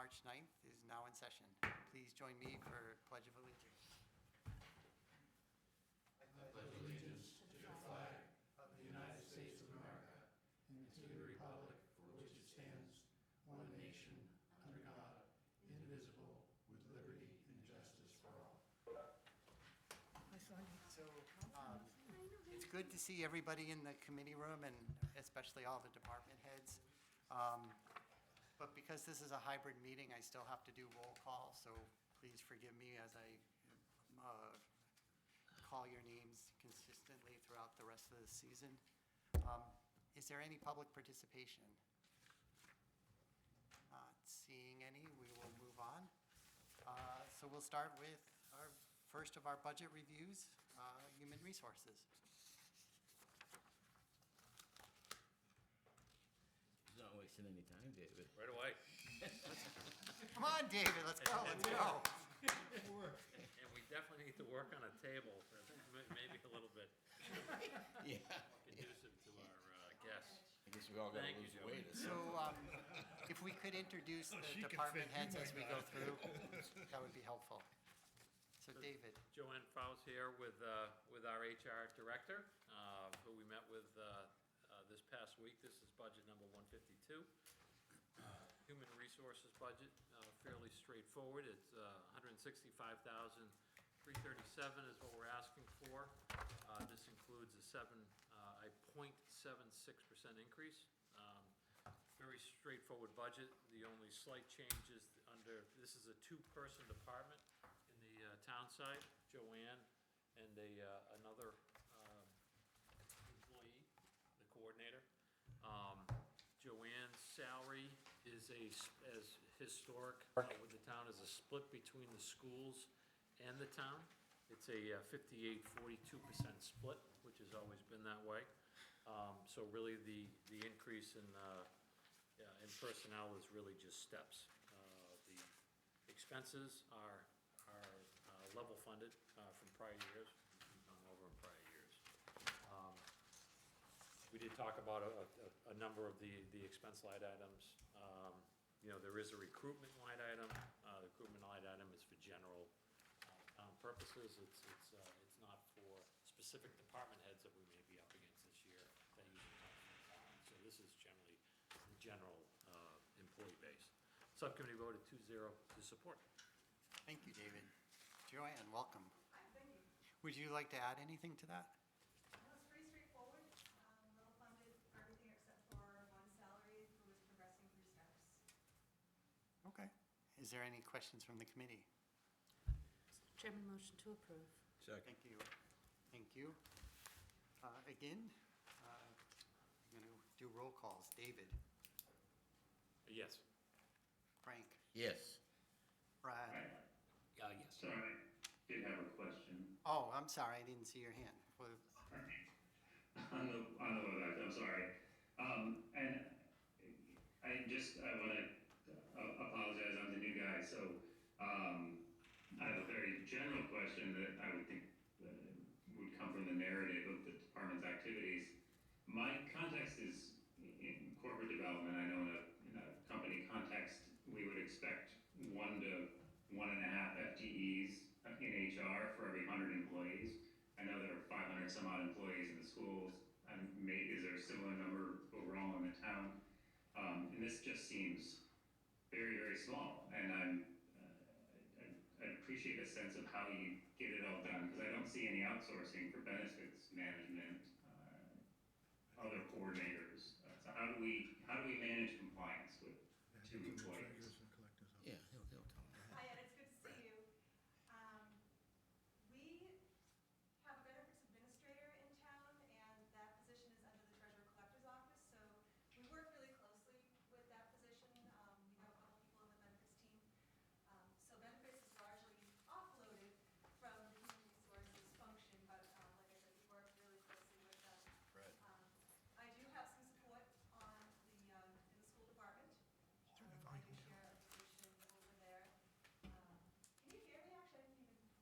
March 9th is now in session. Please join me for Pledge of Allegiance. So it's good to see everybody in the committee room and especially all the department heads. But because this is a hybrid meeting, I still have to do roll call, so please forgive me as I call your names consistently throughout the rest of the season. Is there any public participation? Not seeing any, we will move on. So we'll start with our first of our budget reviews, Human Resources. He's not wasting any time, David. Right away. Come on, David, let's go, let's go. And we definitely need to work on a table, maybe a little bit Yeah. conducive to our guests. I guess we all gotta Thank you, lose Joe. weight. So if we could introduce the department heads as we go through, that would be helpful. So David, Joanne Faust here with our HR director, who we met with this past week. This is budget number 152. Human resources budget, fairly straightforward. It's 165,337 is what we're asking for. This includes a 0.76% increase. Very straightforward budget. The only slight change is this is a two-person department in the town side, Joanne and another employee, the coordinator. Joanne's salary is as historic with the town, is a split between the schools and the town. It's a 58-42% split, which has always been that way. So really the increase in personnel is really just steps. The expenses are level funded from prior years, gone over in prior years. We did talk about a number of the expense line items. There is a recruitment line item. The recruitment line item is for general purposes. It's not for specific department heads that we may be up against this year that use it. So this is generally the general employee base. Subcommittee voted 2-0 to support. thank you, David. Joanne, welcome. Hi, thank you. Would you like to add anything to that? No, it's pretty straightforward, level funded for everything except for one salary who is progressing through steps. Okay. Is there any questions from the committee? Chairman, motion to approve. Second. Thank you. Thank you. Again, I'm going to do roll calls. David, Yes. Frank, Yes. Brad. Yes. Sorry, did have a question. Oh, I'm sorry, I didn't see your hand. Well, On the website, I'm sorry. And I want to apologize, I'm the new guy, so I have a very general question that I would think would come from the narrative of the department's activities. My context is in corporate development. I know in a company context, we would expect 1 to 1.5 FTEs in HR for every 100 employees. I know there are 500 some odd employees in the schools, and is there a similar number overall in the town? And this just seems very, very small, and I appreciate a sense of how you get it all done, because I don't see any outsourcing for benefits management, other coordinators. So how do we manage compliance with 2 employees? Yeah, he'll tell me. Hi, Ed, it's good to see you. We have a benefits administrator in town, and that position is under the treasurer collector's office, so we work really closely with that position. We have a couple people on the benefits team. So benefits is largely offloaded from the human resources function, but like I said, we work really closely with them. Right. I do have some support on in the school department. I can share a position over there. Can you hear me, actually? I didn't even.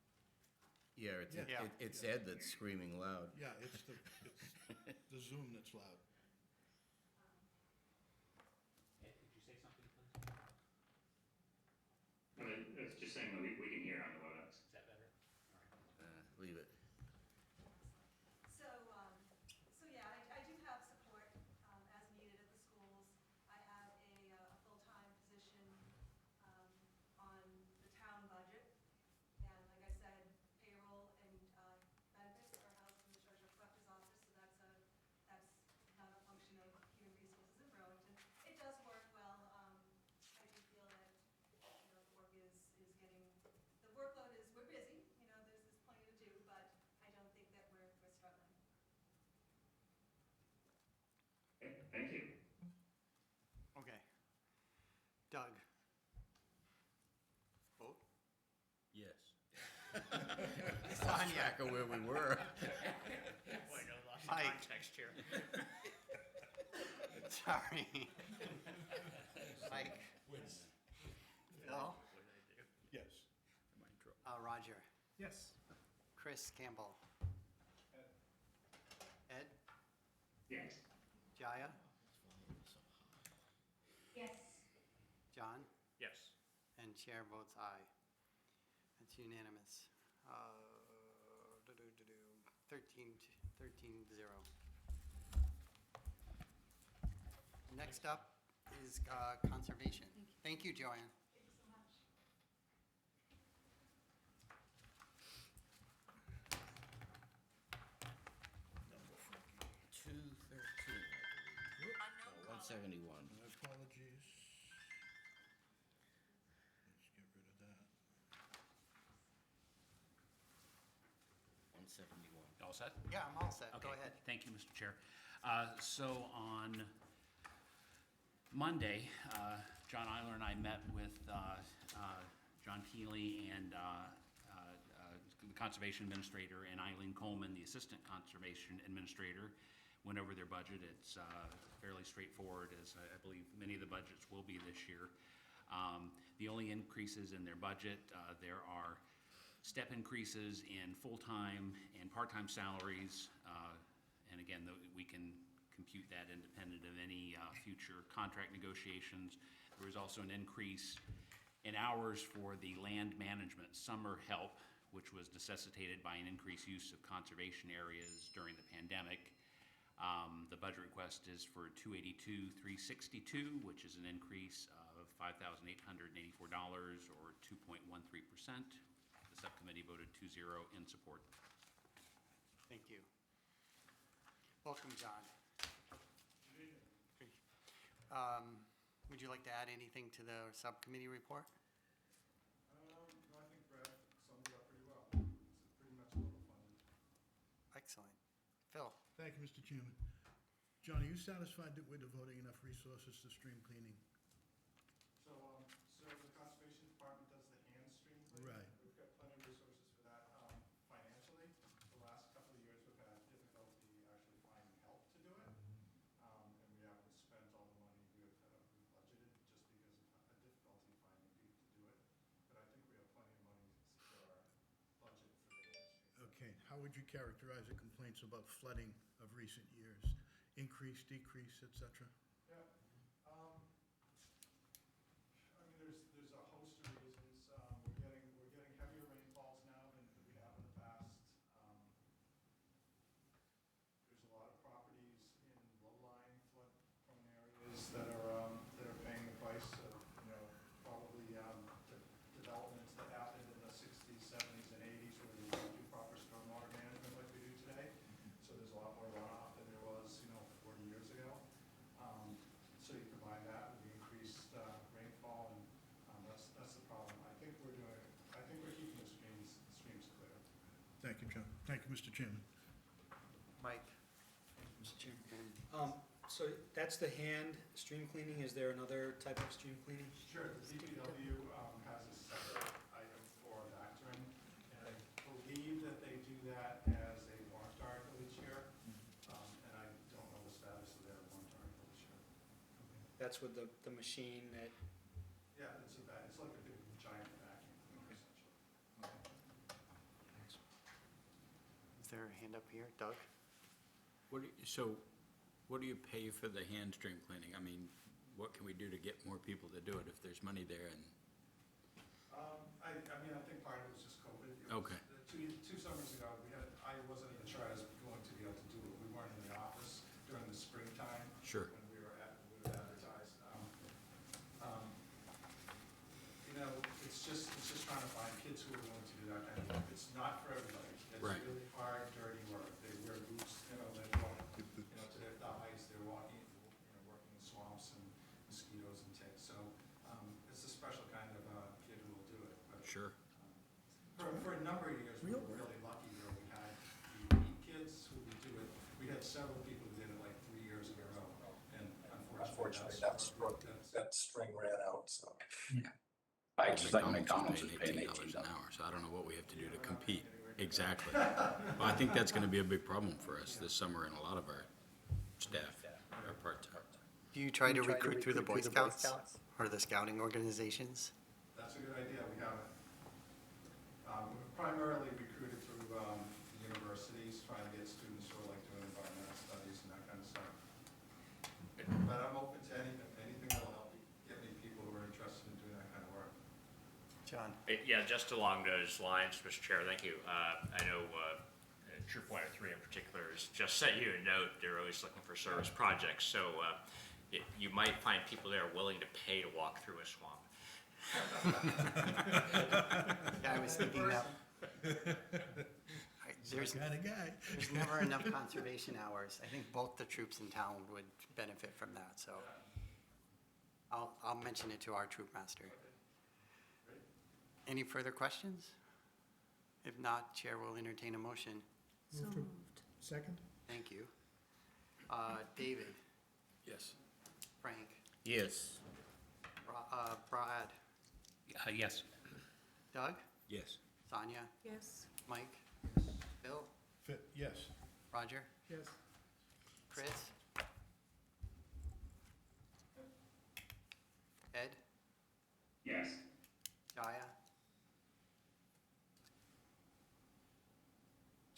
Yeah, it's Ed that's screaming loud. Yeah, it's the Zoom that's loud. Did you say something, please? Okay, thank you. Okay. Doug? Vote? Yes. Sonia? Track of where we were. Mike? Sorry. Mike? Phil? Yes. Roger? Yes. Chris Campbell? Ed? Yes. Jaya? Yes. John? Yes. And chair votes aye. That's unanimous. 13-0. Next up is conservation. Thank you, Joanne. Thank you so much. Number Frankie. 213, I believe. 171. My apologies. Let's get rid of that. 171. All set? Yeah, I'm all set. Go Okay. ahead. Thank you, Mr. Chair. So on Monday, John Eiler and I met with John Keeley and the Conservation Administrator, and Eileen Coleman, the Assistant Conservation Administrator. Went over their budget. It's fairly straightforward, as I believe many of the budgets will be this year. The only increases in their budget, there are step increases in full-time and part-time salaries. And again, we can compute that independent of any future contract negotiations. There was also an increase in hours for the land management summer help, which was necessitated by an increased use of conservation areas during the pandemic. The budget request is for $282,362, which is an increase of $5,884 or 2.13%. The subcommittee voted 2-0 in support. Thank you. Welcome, John. Would you like to add anything to the subcommittee report? No, I think Brad summed it up pretty well. It's pretty much level funded. Excellent. Phil? Thank you, Mr. Chairman. John, are you satisfied that we're devoting enough resources to stream cleaning? So, the Conservation Department does the hand stream cleaning. Right. We've got plenty of resources for that. Financially, the last couple of years, we've had difficulty actually finding help to do it. And we haven't spent all the money we've budgeted just because of a difficulty finding people to do it. But I think we have plenty of money for our budget for the hand stream. Okay, how would you characterize the complaints about flooding of recent years? Increase, decrease, et cetera? Yeah. I mean, there's a host of reasons. We're getting heavier rainfalls now than we have in the past. There's a lot of properties in low-lying flood-prone areas that are paying the price of, probably developments that happened in the 60s, 70s, and 80s where they didn't do proper stormwater management like we do today. So there's a lot more runoff than there was, 40 years ago. So you combine that with the increased rainfall, and that's the problem. I think we're keeping the streams clear. Thank you, John. Thank you, Mr. Chairman. Mike? Mr. Chairman. And So that's the hand stream cleaning. Is there another type of stream cleaning? Sure, the DPW has a separate item for vectoring, and I believe that they do that as a warrant article each year. And I don't know the status of their warrant article this year. That's with the machine that, Yeah, it's like a big giant vacuum cleaner, essentially. is there a hand up here? Doug? What do you pay for the hand stream cleaning? I mean, what can we do to get more people to do it if there's money there and? I think part of it was just COVID. It was- Okay. Two summers ago, I wasn't even sure I was going to be able to do it. We weren't in the office during the springtime. Sure. When we were advertised. It's just trying to find kids who are willing to do that kind of work. It's not for everybody. It's Right. really hard, dirty work. They wear boots, they walk, to their thighs, they're walking, working in swamps and mosquitoes and ticks. So, it's a special kind of, kid who will do it. But, Sure. For a number of years, we were really lucky where we had the kids who would do it. We had several people who did it like 3 years in a row. unfortunately, that string ran out, so. McDonald's is paying $18 an hour, so I don't know what we have to do to compete. Exactly. Well, I think that's gonna be a big problem for us this summer, and a lot of our staff are part-time. Do you try to recruit through the Boy Scouts or the scouting organizations? That's a good idea, we haven't. We've primarily recruited through the universities, trying to get students who are like doing environmental studies and that kind of stuff. But I'm open to anything that'll help get me people who are interested in doing that kind of work. John? Yeah, just along those lines, Mr. Chair, thank you. I know Troop 103 in particular has just sent you a note. They're always looking for service projects, so you might find people there willing to pay to walk through a swamp. Yeah, I was thinking that. There's Kind of guy. There's never enough conservation hours. I think both the troops in town would benefit from that, so I'll mention it to our troop master. Any further questions? If not, Chair will entertain a motion. So Move to- moved. Second? Thank you. David, Yes. Frank, Yes. Brad, Yes. Doug, Yes. Sonia, Yes. Mike, Bill, Yes. Roger, Yes. Chris, Ed, Yes. Jaya,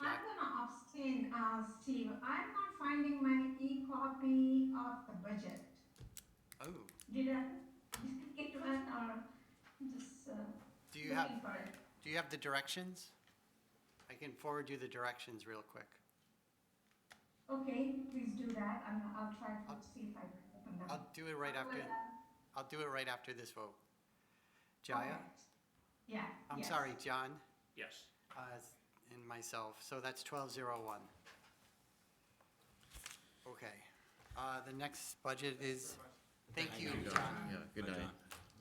I'm gonna abstain, Steve. I'm not finding my e-copy of the budget. oh, Did I get one or just do you have, looking for it? do you have the directions? I can forward you the directions real quick. Okay, please do that, and I'll try to see if I can open them. I'll do it right after, I'll do it right after this vote. Jaya? Okay. Yeah. I'm yes. sorry, John, Yes. and myself, so that's 1201. Okay, the next budget is, thank you, John. Yeah, good Bye, night.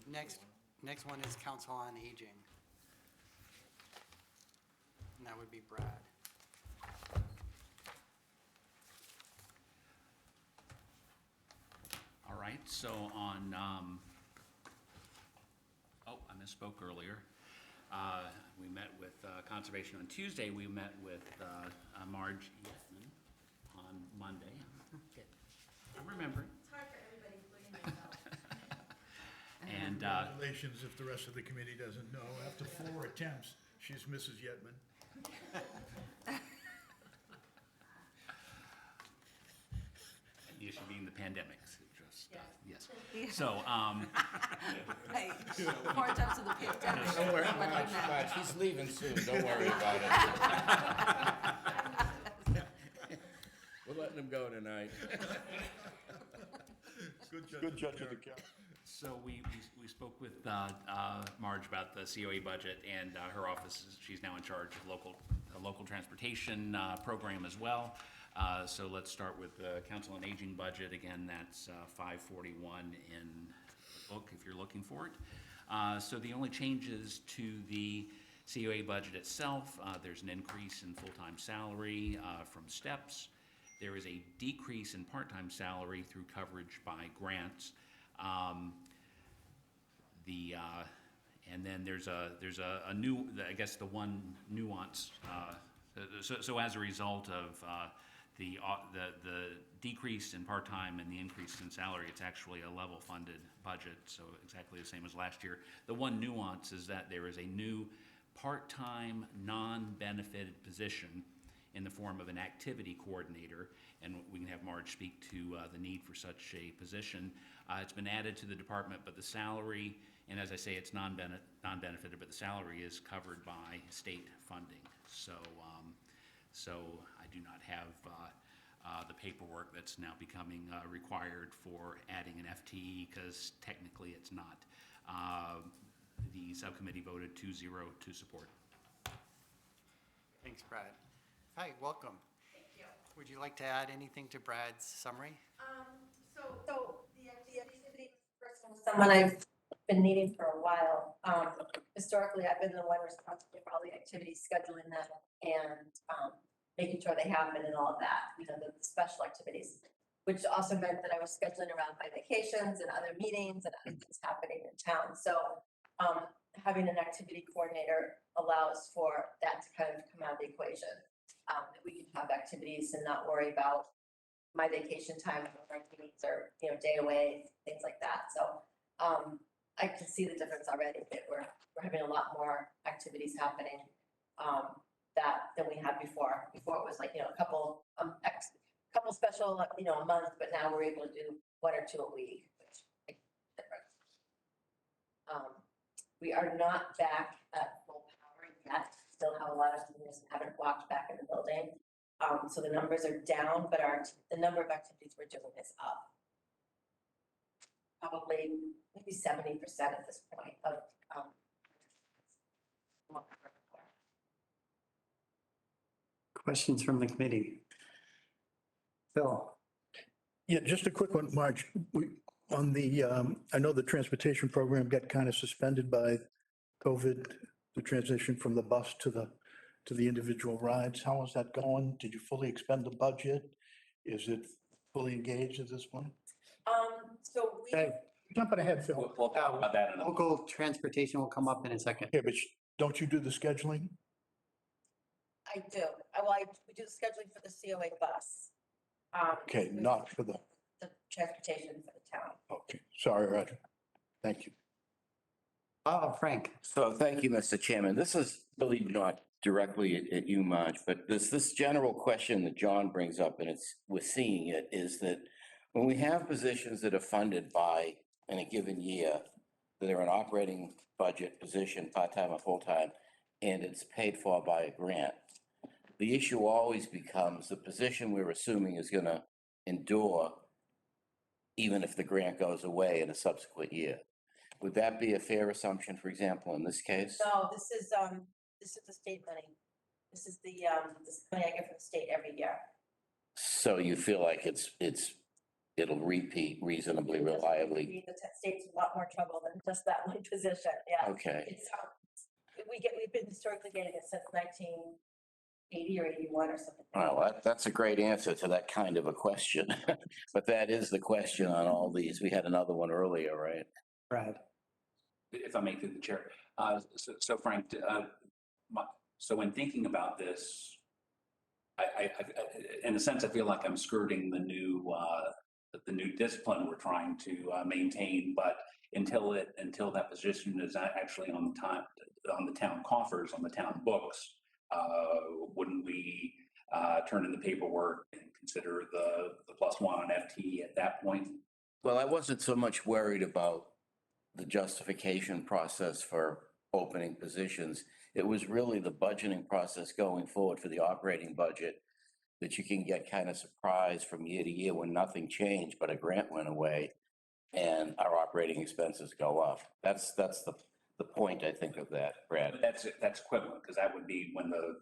John. Next one is Council on Aging. And that would be Brad. All right, so on, I misspoke earlier. We met with Conservation on Tuesday. We met with Marge Yetman on Monday. I'm remembering. It's hard for everybody, including myself. And Congratulations if the rest of the committee doesn't know. After 4 attempts, she's Mrs. Yetman. you should be in the pandemics, just, yes. So, Right. More times of the pandemic. Don't worry, What I meant. Marge, he's leaving soon, don't worry about it. We're letting him go tonight. Good judge of the character. So we spoke with Marge about the COA budget, and her office, she's now in charge of local transportation program as well. So let's start with the Council on Aging budget. Again, that's 541 in the book if you're looking for it. So the only changes to the COA budget itself, there's an increase in full-time salary from steps. There is a decrease in part-time salary through coverage by grants. And then there's a new, I guess the one nuance, so as a result of the decrease in part-time and the increase in salary, it's actually a level funded budget, so exactly the same as last year. The one nuance is that there is a new part-time, non-benefited position in the form of an activity coordinator, and we can have Marge speak to the need for such a position. It's been added to the department, but the salary, and as I say, it's non-benefited, but the salary is covered by state funding. So I do not have the paperwork that's now becoming required for adding an FTE, because technically it's not. The subcommittee voted 2-0 to support. Thanks, Brad. Hi, welcome. Thank you. Would you like to add anything to Brad's summary? So the activity person is someone I've been needing for a while. Historically, I've been the one responsible for all the activities, scheduling them, and making sure they happen and all of that, the special activities. which also meant that I was scheduling around my vacations and other meetings and other things happening in town. So having an activity coordinator allows for that to kind of come out of the equation. That we can have activities and not worry about my vacation time when our meetings are, day away, things like that. So I can see the difference already that we're having a lot more activities happening than we had before. Before it was like, a couple special, a month, but now we're able to do 1 or 2 a week, which makes a difference. We are not back at full power yet. Still have a lot of seniors that haven't walked back in the building. So the numbers are down, but the number of activities we're doing is up. Probably maybe 70% at this point of Questions from the committee? Phil? Yeah, just a quick one, Marge. On the, I know the transportation program got kind of suspended by COVID, the transition from the bus to the individual rides. How is that going? Did you fully expend the budget? Is it fully engaged at this point? So we. Okay, Jumping ahead, Phil. We'll talk about that in a local transportation will come up in a second. Yeah, but don't you do the scheduling? I do. We do the scheduling for the COA bus. Okay, not for the, transportation for the town. okay, sorry, Roger. Thank you. Frank? So thank you, Mr. Chairman. This is really not directly at you, Marge, but this general question that John brings up, and we're seeing it, is that when we have positions that are funded by, in a given year, that are an operating budget position, part-time or full-time, and it's paid for by a grant, the issue always becomes the position we're assuming is going to endure even if the grant goes away in a subsequent year. Would that be a fair assumption, for example, in this case? No, this is the state money. This is the money I get from the state every year. So you feel like it'll repeat reasonably reliably? The state's in a lot more trouble than just that one position, yeah. Okay. It's, we've been historically getting it since 1980 or 81 or something. Well, that's a great answer to that kind of a question. But that is the question on all these. We had another one earlier, right? Brad? if I may, through the chair. So Frank, so when thinking about this, I in a sense, I feel like I'm skirting the new discipline we're trying to maintain, but until that position is actually on the town coffers, on the town books, wouldn't we turn in the paperwork and consider the +1 on FT at that point? Well, I wasn't so much worried about the justification process for opening positions. It was really the budgeting process going forward for the operating budget that you can get kind of surprised from year to year when nothing changed, but a grant went away and our operating expenses go up. That's the point, I think, of that, Brad. But that's equivalent, because that would be when the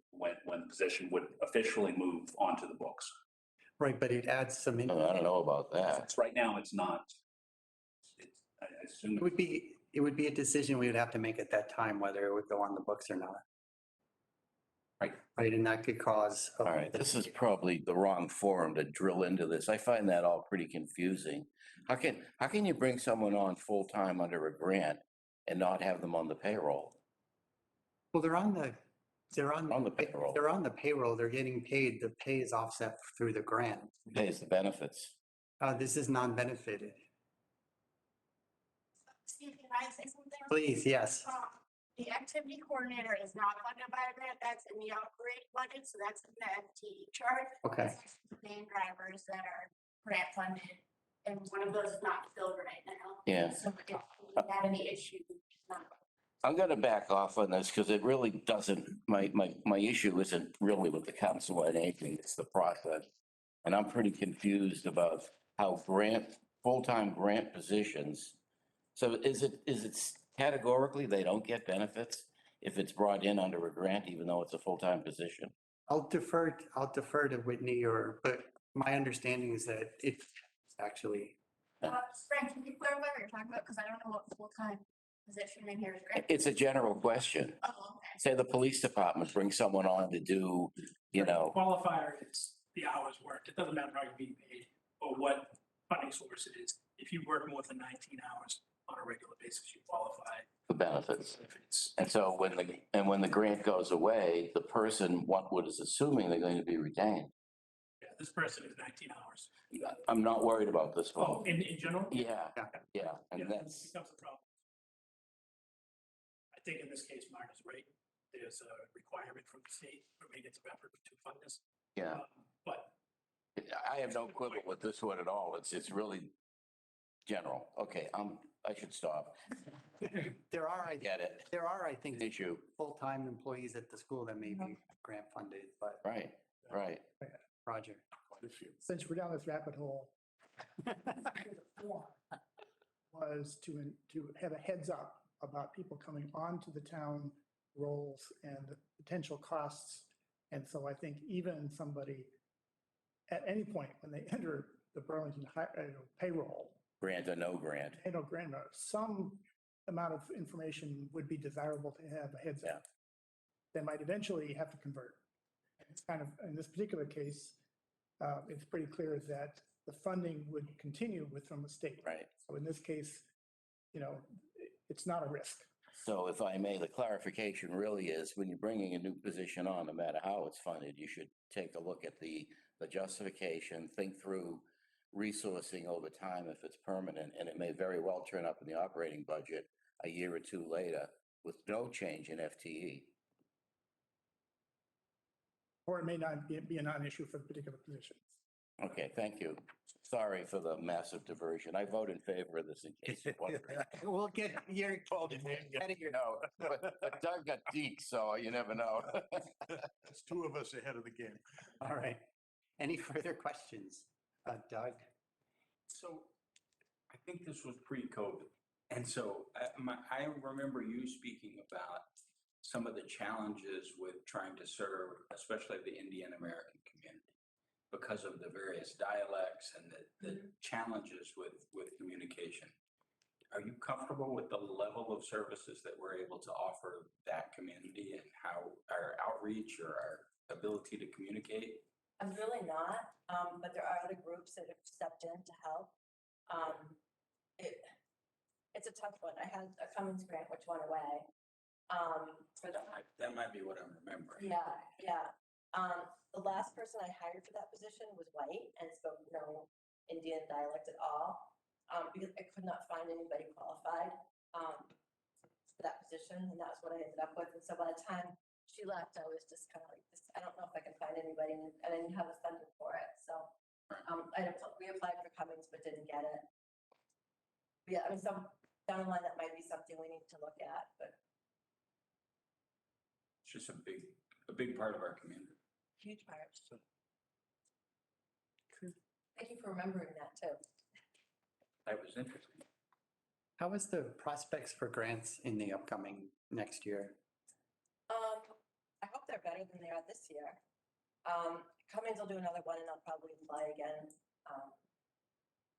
position would officially move onto the books. Right, but it adds some. I don't know about that. Right now, it's not. I assume. It would be a decision we would have to make at that time, whether it would go on the books or not. Right. Right, and that could cause. All right, this is probably the wrong forum to drill into this. I find that all pretty confusing. How can you bring someone on full-time under a grant and not have them on the payroll? Well, they're on the payroll. They're on the payroll. They're getting paid. The pay is offset through the grant. Who pays the benefits? This is non-benefited. Steve, can I say something? Please, yes. The activity coordinator is not funded by a grant, that's in the operating budget, so that's in the FTE chart. Okay. It's actually the main drivers that are grant funded, and one of those is not filled right now. Yeah. So if you have any issues, it's not. I'm going to back off on this because it really doesn't, my issue isn't really with the council or anything, it's the process. And I'm pretty confused about how full-time grant positions. So is it categorically they don't get benefits if it's brought in under a grant, even though it's a full-time position? I'll defer to Whitney, but my understanding is that it's actually. Frank, can you clarify what you're talking about? Because I don't know what full-time position in here is grant. It's a general question. Oh, okay. Say the police department brings someone on to do, Qualifier, it's the hours worked. It doesn't matter how you're being paid. or what funding source it is. If you work more than 19 hours on a regular basis, you qualify. The benefits. If it's, And so when the grant goes away, the person, what is assuming they're going to be retained. yeah, this person is 19 hours. I'm not worried about this one. Oh, in general? Yeah, yeah, Yeah, and that that's, becomes a problem. I think in this case, Mark is right. There's a requirement from the state for maintenance of effort to fund this. yeah. But I have no quibble with this one at all. It's really general. Okay, I should stop. There are, Get it. I think, Issue. full-time employees at the school that may be grant funded, but Right, right. Roger. Since we're down this rabbit hole, was to have a heads up about people coming onto the town rolls and the potential costs. And so I think even somebody at any point when they enter the Burlington payroll, Grant or no grant. grant, some amount of information would be desirable to have a heads up. They might eventually have to convert. It's kind of, in this particular case, it's pretty clear that the funding would continue from the state. Right. So in this case, it's not a risk. So if I may, the clarification really is when you're bringing a new position on, no matter how it's funded, you should take a look at the justification, think through resourcing over time if it's permanent, and it may very well turn up in the operating budget a year or two later with no change in FTE. Or it may not be a non-issue for the particular position. Okay, thank you. Sorry for the massive diversion. I vote in favor of this in case you're wondering. We'll get your, But Doug got deep, so you never know. That's two of us ahead of the game. all right. Any further questions? Doug? So I think this was pre-COVID. And so I remember you speaking about some of the challenges with trying to serve, especially the Indian American community, because of the various dialects and the challenges with communication. Are you comfortable with the level of services that we're able to offer that community and how our outreach or our ability to communicate? I'm really not, but there are other groups that have stepped in to help. It's a tough one. I had a Cummins grant which went away. That might be what I'm remembering. Yeah. The last person I hired for that position was white and spoke no Indian dialect at all, because I could not find anybody qualified for that position, and that's what I ended up with. And so by the time she left, I was just kind of like, I don't know if I can find anybody, and I didn't have a funding for it. So we applied for Cummings but didn't get it. But yeah, I mean, down the line that might be something we need to look at, but It's just a big part of our community. huge part. Thank you for remembering that too. That was interesting. How is the prospects for grants in the upcoming next year? I hope they're better than they are this year. Cummings will do another one and I'll probably apply again.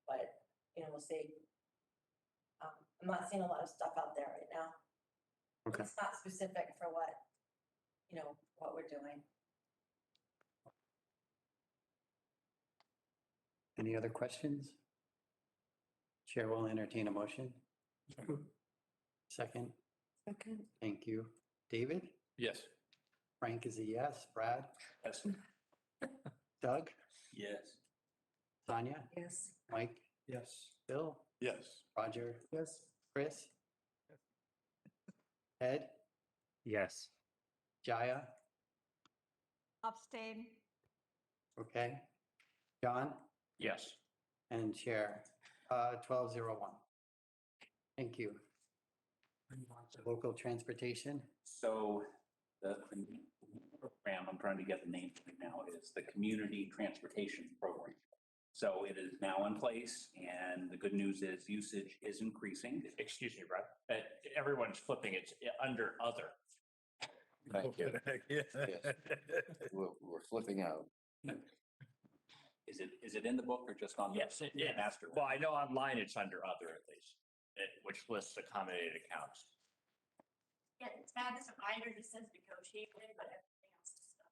But, we'll see. I'm not seeing a lot of stuff out there right now. Okay. It's not specific for what we're doing. Any other questions? Chair will entertain a motion. Second. Okay. Thank you. David? Yes. Frank is a yes. Brad? Yes. Doug? Yes. Sonia? Yes. Mike? Yes. Bill? Yes. Roger? Yes. Chris? Ed? Yes. Jaya? Abstain. Okay. John? Yes. And Chair, 1201. Thank you. Local transportation? So the program, I'm trying to get the name right now, is the Community Transportation Program. So it is now in place, and the good news is usage is increasing. Excuse me, Brad. Everyone's flipping, it's under other. Thank you. Yes. We're flipping out. Is it in the book or just on the Yes, it is. master? Well, I know online it's under other at least, which lists accommodated accounts. Yeah, it's bad as a binder that says negotiated, but everything else is stuff.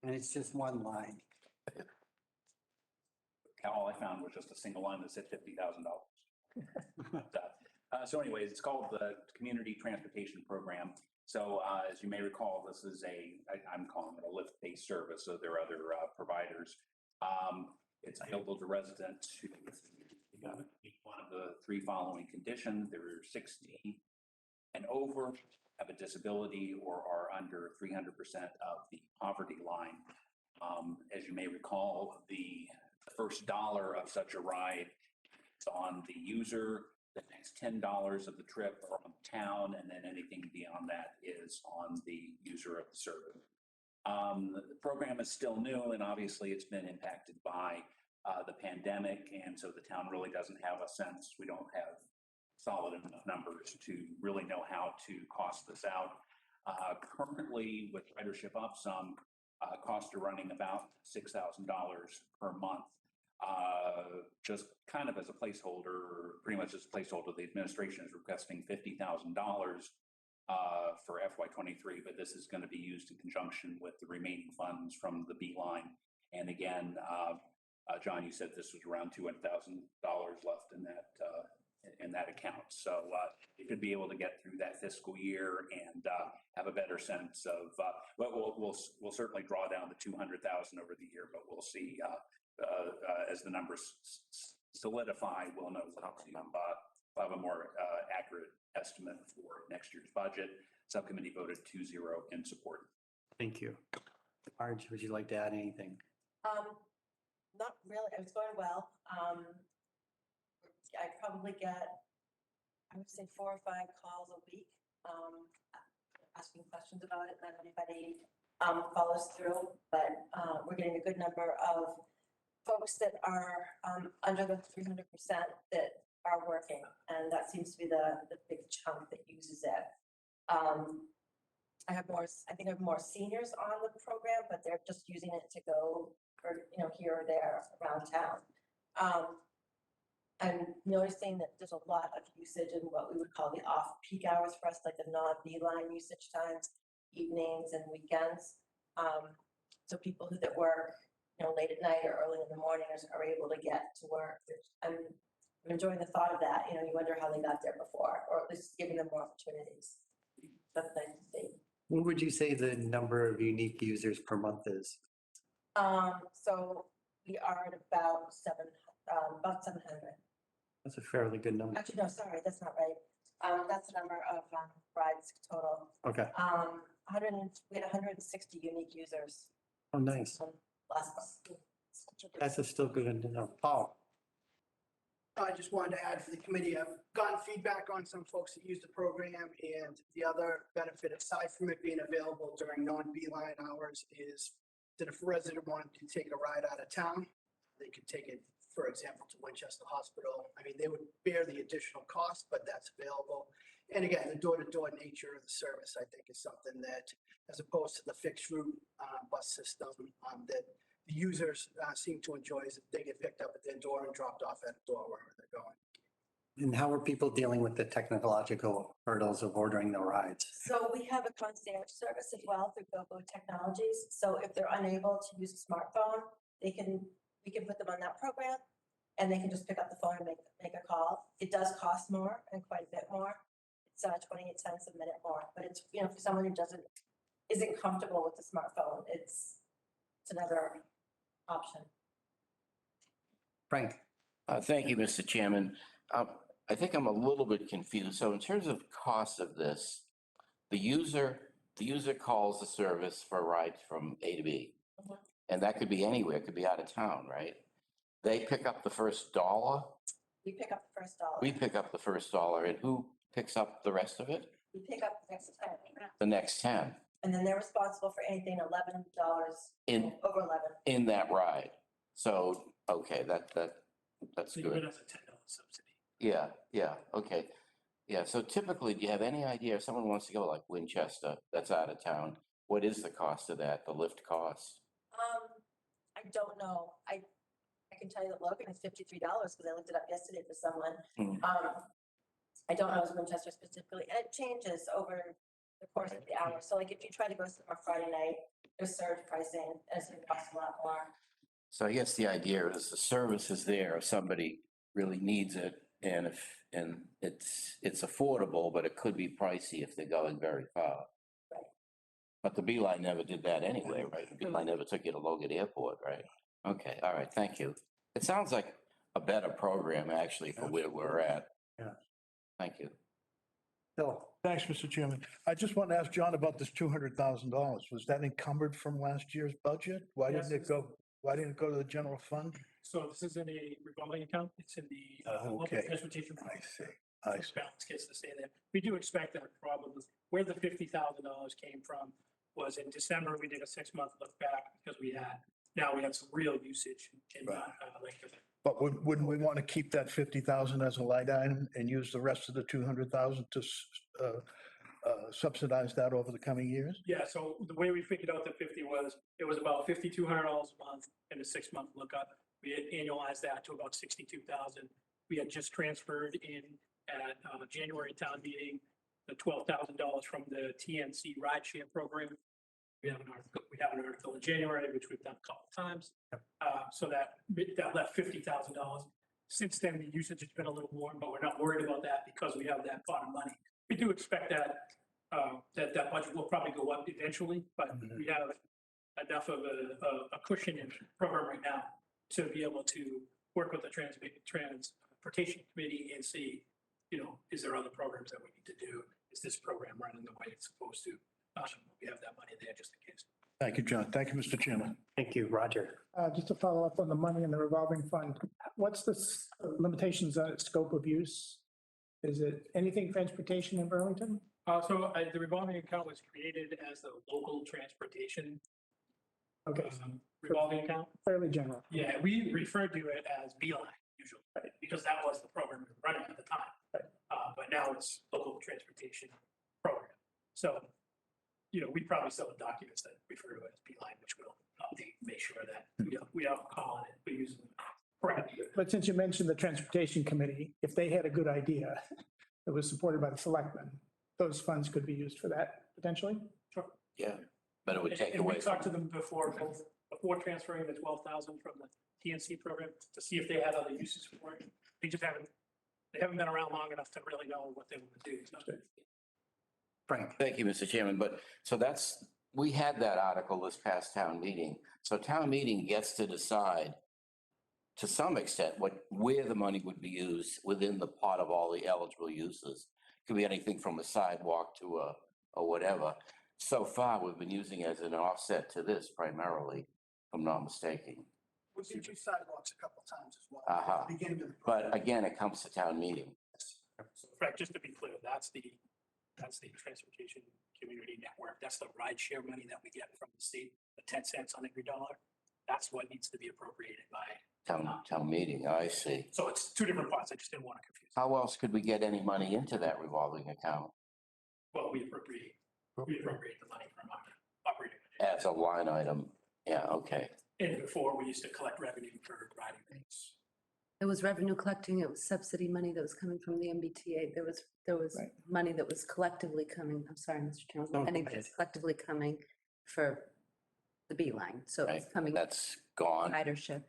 And it's just one line. All I found was just a single line that said $50,000. So anyways, it's called the Community Transportation Program. So as you may recall, this is I'm calling it a lift-based service, so there are other providers. It's available to residents who meet one of the three following conditions. They're 60 and over, have a disability, or are under 300% of the poverty line. As you may recall, the first dollar of such a ride is on the user. The next $10 of the trip are on the town, and then anything beyond that is on the user of the service. The program is still new, and obviously it's been impacted by the pandemic, and so the town really doesn't have a sense. We don't have solid enough numbers to really know how to cost this out. Currently, with ridership up some, costs are running about $6,000 per month. Just kind of as a placeholder, pretty much as a placeholder, the administration is requesting $50,000 for FY23, but this is going to be used in conjunction with the remaining funds from the B line. And again, John, you said this was around $200,000 left in that account. So you could be able to get through that fiscal year and have a better sense of, we'll certainly draw down the $200,000 over the year, but we'll see as the numbers solidify, we'll know what we'll have a more accurate estimate for next year's budget. Subcommittee voted 2-0 in support. Thank you. Marge, would you like to add anything? Not really. It's going well. I probably get, I would say 4 or 5 calls a week, asking questions about it. Not everybody follows through, but we're getting a good number of folks that are under the 300% that are working, and that seems to be the big chunk that uses it. I think I have more seniors on the program, but they're just using it to go, or here or there around town. I'm noticing that there's a lot of usage in what we would call the off-peak hours for us, like the non-B-line usage times, evenings and weekends. So people that work, late at night or early in the morning are able to get to work. I'm enjoying the thought of that. You wonder how they got there before, or at least giving them more opportunities. That's nice to see. What would you say the number of unique users per month is? So we are at about 700. That's a fairly good number. Actually, no, sorry, that's not right. That's the number of rides total. Okay. We had 160 unique users Oh, nice. last month. That's a still good enough. Paul? I just wanted to add for the committee, I've gotten feedback on some folks that use the program, and the other benefit, aside from it being available during non-B-line hours, is that if a resident wanted to take a ride out of town, they could take it, for example, to Winchester Hospital. I mean, they would bear the additional cost, but that's available. And again, the door-to-door nature of the service, I think, is something that, as opposed to the fixed route bus system, that the users seem to enjoy, is that they get picked up at their door and dropped off at a door wherever they're going. And how are people dealing with the technological hurdles of ordering the rides? So we have a concierge service as well through GoGo Technologies. So if they're unable to use a smartphone, we can put them on that program, and they can just pick up the phone and make a call. It does cost more, and quite a bit more. It's 28 cents a minute more, but it's, for someone who isn't comfortable with the smartphone, it's another option. Frank? Thank you, Mr. Chairman. I think I'm a little bit confused. So in terms of cost of this, the user calls the service for a ride from A to B. Mhm. And that could be anywhere, it could be out of town, right? They pick up the first dollar, We pick up the first dollar. we pick up the first dollar, and who picks up the rest of it? We pick up the next 10. The next 10 And then they're responsible for anything $11 in, over 11. in that ride. So, okay, that's So you good. get us a $10 subsidy. Yeah, okay. Yeah, so typically, do you have any idea if someone wants to go like Winchester, that's out of town, what is the cost of that, the lift cost? I don't know. I can tell you that Logan is $53 because I looked it up yesterday for someone. Hmm. I don't know as Winchester specifically, and it changes over the course of the hour. So like if you try to go somewhere Friday night, there's surge pricing, and it's gonna cost a lot more. So I guess the idea is the service is there if somebody really needs it, and it's affordable, but it could be pricey if they're going very far. Right. But the Beeline never did that anyway, right? The Beeline never took you to Logan Airport, right? Okay, all right, thank you. It sounds like a better program actually for where we're at. Yeah. Thank you. Bill. Thanks, Mr. Chairman. I just want to ask John about this $200,000. Was that encumbered from last year's budget? Why didn't it go to the general fund? So this is in a revolving account. It's in the local Okay. transportation. I see. I see. Balance gets to stay there. We do expect that probably, where the $50,000 came from was in December, we did a 6-month look back because now we have some real usage in, Right. like, But wouldn't we want to keep that 50,000 as a line item and use the rest of the 200,000 to subsidize that over the coming years? yeah, so the way we figured out the 50 was, it was about $5,200 a month in a 6-month lookup. We had annualized that to about 62,000. We had just transferred in at January town meeting, the $12,000 from the TNC rideshare program. We have an article in January, which we've done a couple of times. So that left $50,000. Since then, the usage has been a little more, but we're not worried about that because we have that pot of money. We do expect that that budget will probably go up eventually, but we have enough of a cushion in the program right now to be able to work with the transportation committee and see, is there other programs that we need to do? Is this program running the way it's supposed to? We have that money there just in case. Thank you, John. Thank you, Mr. Chairman. Thank you, Roger. Just to follow up on the money in the revolving fund, what's the limitations on its scope of use? Is it anything transportation in Burlington? So the revolving account was created as the local transportation Okay, revolving account. fairly general. Yeah, we referred to it as Beeline usually, because that was the program we were running at the time. But now it's local transportation program. So, we probably still have documents that refer to it as Beeline, which will update, make sure that we don't call it, we use it correctly. But since you mentioned the transportation committee, if they had a good idea that was supported by the selectmen, those funds could be used for that potentially? Sure. Yeah, but it would take And we away talked to from, them before transferring the 12,000 from the TNC program to see if they had other uses for it. They haven't been around long enough to really know what they want to do. So. Frank. thank you, Mr. Chairman, but, so we had that article this past town meeting. So town meeting gets to decide to some extent where the money would be used within the pot of all the eligible uses. Could be anything from a sidewalk to or whatever. So far, we've been using it as an offset to this primarily, if I'm not mistaken. We did use sidewalks a couple times as well. Uh-huh. at the beginning of the But again, it comes to town meeting. So, Frank, just to be clear, that's the transportation community network. That's the rideshare money that we get from the state, the 10 cents on every dollar. That's what needs to be appropriated by. Town meeting, I see. So it's two different pots. I just didn't want to confuse. How else could we get any money into that revolving account Well, we appropriate the money from our operating. as a line item? Yeah, okay. And before, we used to collect revenue for riding rates. It was revenue collecting, it was subsidy money that was coming from the MBTA. There was Right. money that was collectively coming, I'm sorry, Mr. Chairman, No, money go that was ahead. collectively coming for the Beeline. So it's Right, coming that's gone. ridership.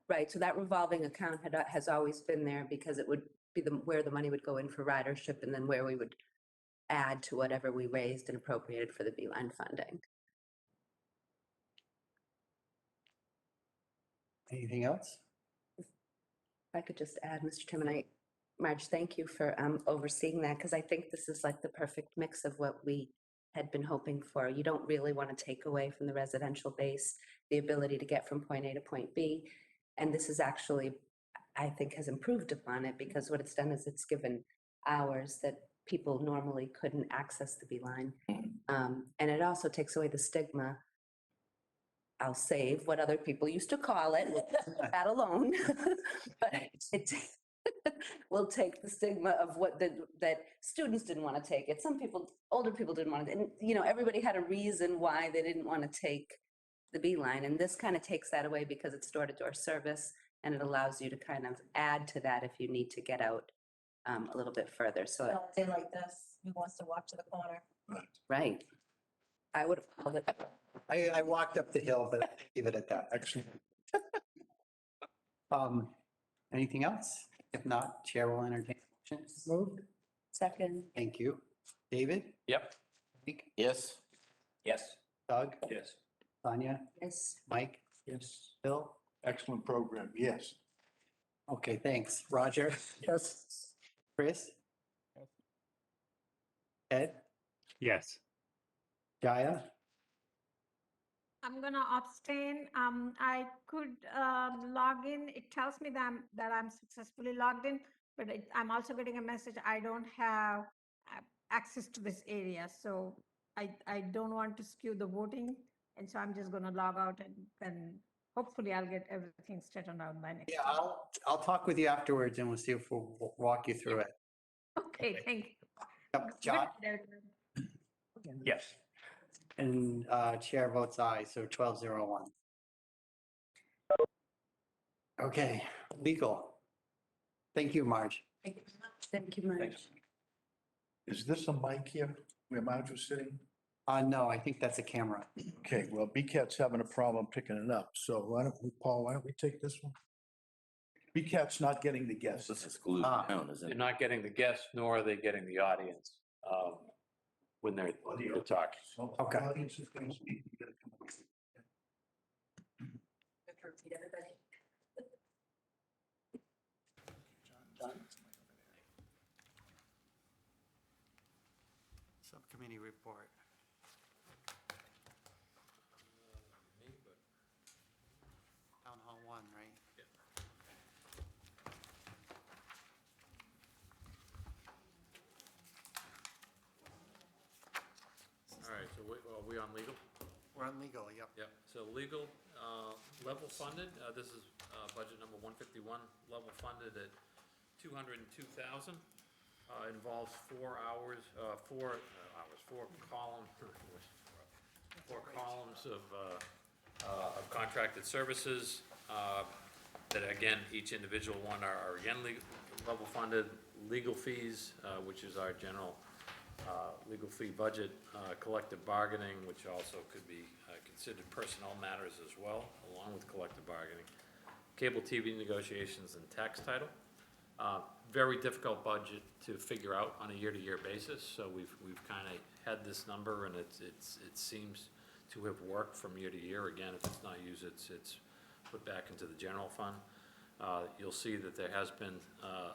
Right, so that revolving account has always been there because it would be where the money would go in for ridership and then where we would add to whatever we raised and appropriated for the Beeline funding. Anything else? If I could just add, Mr. Chairman, Marge, thank you for overseeing that, because I think this is like the perfect mix of what we had been hoping for. You don't really want to take away from the residential base the ability to get from point A to point B. And this is actually, I think, has improved upon it, because what it's done is it's given hours that people normally couldn't access the Beeline. And it also takes away the stigma. I'll save what other people used to call it, that alone. But it will take the stigma of what that students didn't want to take it. Some people, older people didn't want to, and everybody had a reason why they didn't want to take the Beeline. And this kind of takes that away because it's door-to-door service, and it allows you to kind of add to that if you need to get out a little bit further. So They like this, who wants to walk to the corner? Right. I would have called it. I walked up the hill, but leave it at that. Excellent. Anything else? If not, Chair will entertain motions. Moved. Second. Thank you. David? Yep. Mike? Yes? Yes. Doug? Yes. Tanya? Yes. Mike? Yes. Bill? Excellent program, yes. Okay, thanks. Roger? Yes. Chris? Ed? Yes. Jaya? I'm gonna abstain. I could log in. It tells me that I'm successfully logged in, but I'm also getting a message I don't have access to this area. So I don't want to skew the voting. And so I'm just gonna log out and hopefully I'll get everything straightened out by next. Yeah, I'll talk with you afterwards and we'll see if we'll walk you through it. Okay, thank you. Yep, John? Good, everyone. Yes. And chair votes aye, so 1201. Okay, legal. Thank you, Marge. Thank you, Marge. Is this a mic here where Marge was sitting? No, I think that's a camera. Okay, well, BCAT's having a problem picking it up, so Paul, why don't we take this one? BCAT's not getting the guests. This is glued Ah. down, isn't They're it? not getting the guests, nor are they getting the audience when they're talking. So Okay. audience is gonna speak, you gotta come up. Have to repeat everybody. Subcommittee report. Town Hall 1, right? All right, so are we on legal? We're on legal, yep. Yep, so legal, level funded, this is budget number 151, level funded at 202,000. Involves 4 hours, four columns of contracted services. That again, each individual one are again level funded. Legal fees, which is our general legal fee budget, collective bargaining, which also could be considered personnel matters as well, along with collective bargaining. Cable TV negotiations and tax title. Very difficult budget to figure out on a year-to-year basis, so we've kind of had this number, and it seems to have worked from year to year. Again, if it's not used, it's put back into the general fund. You'll see that there has been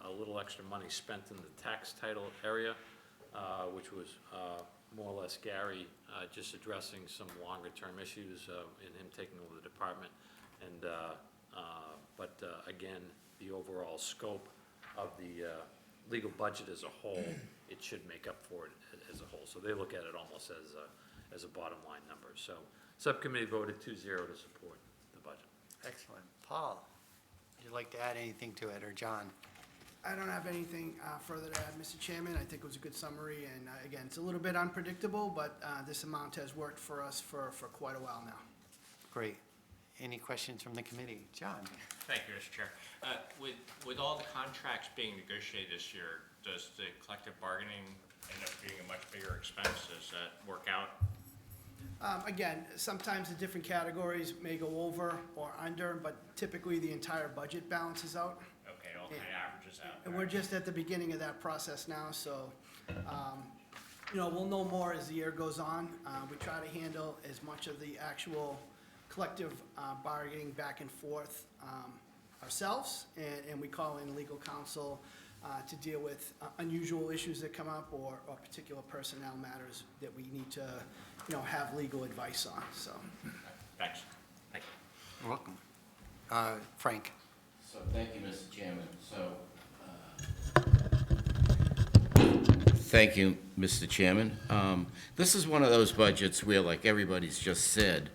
a little extra money spent in the tax title area, which was more or less Gary just addressing some longer-term issues in him taking over the department. And but again, the overall scope of the legal budget as a whole, it should make up for it as a whole. So they look at it almost as a bottom line number. So subcommittee voted 2-0 to support the budget. Excellent. Paul, would you like to add anything to it, or John? I don't have anything further to add, Mr. Chairman. I think it was a good summary, and again, it's a little bit unpredictable, but this amount has worked for us for quite a while now. Great. Any questions from the committee? John? Thank you, Mr. Chair. With all the contracts being negotiated this year, does the collective bargaining end up being a much bigger expense? Does that work out? Again, sometimes the different categories may go over or under, but typically the entire budget balances out. Okay, all kind of averages out. And we're just at the beginning of that process now, so, we'll know more as the year goes on. We try to handle as much of the actual collective bargaining back and forth ourselves, and we call in legal counsel to deal with unusual issues that come up or particular personnel matters that we need to, have legal advice on, so. Thanks. Thank you. You're welcome. Frank? So, thank you, Mr. Chairman. Thank you, Mr. Chairman. This is one of those budgets where, like everybody's just said,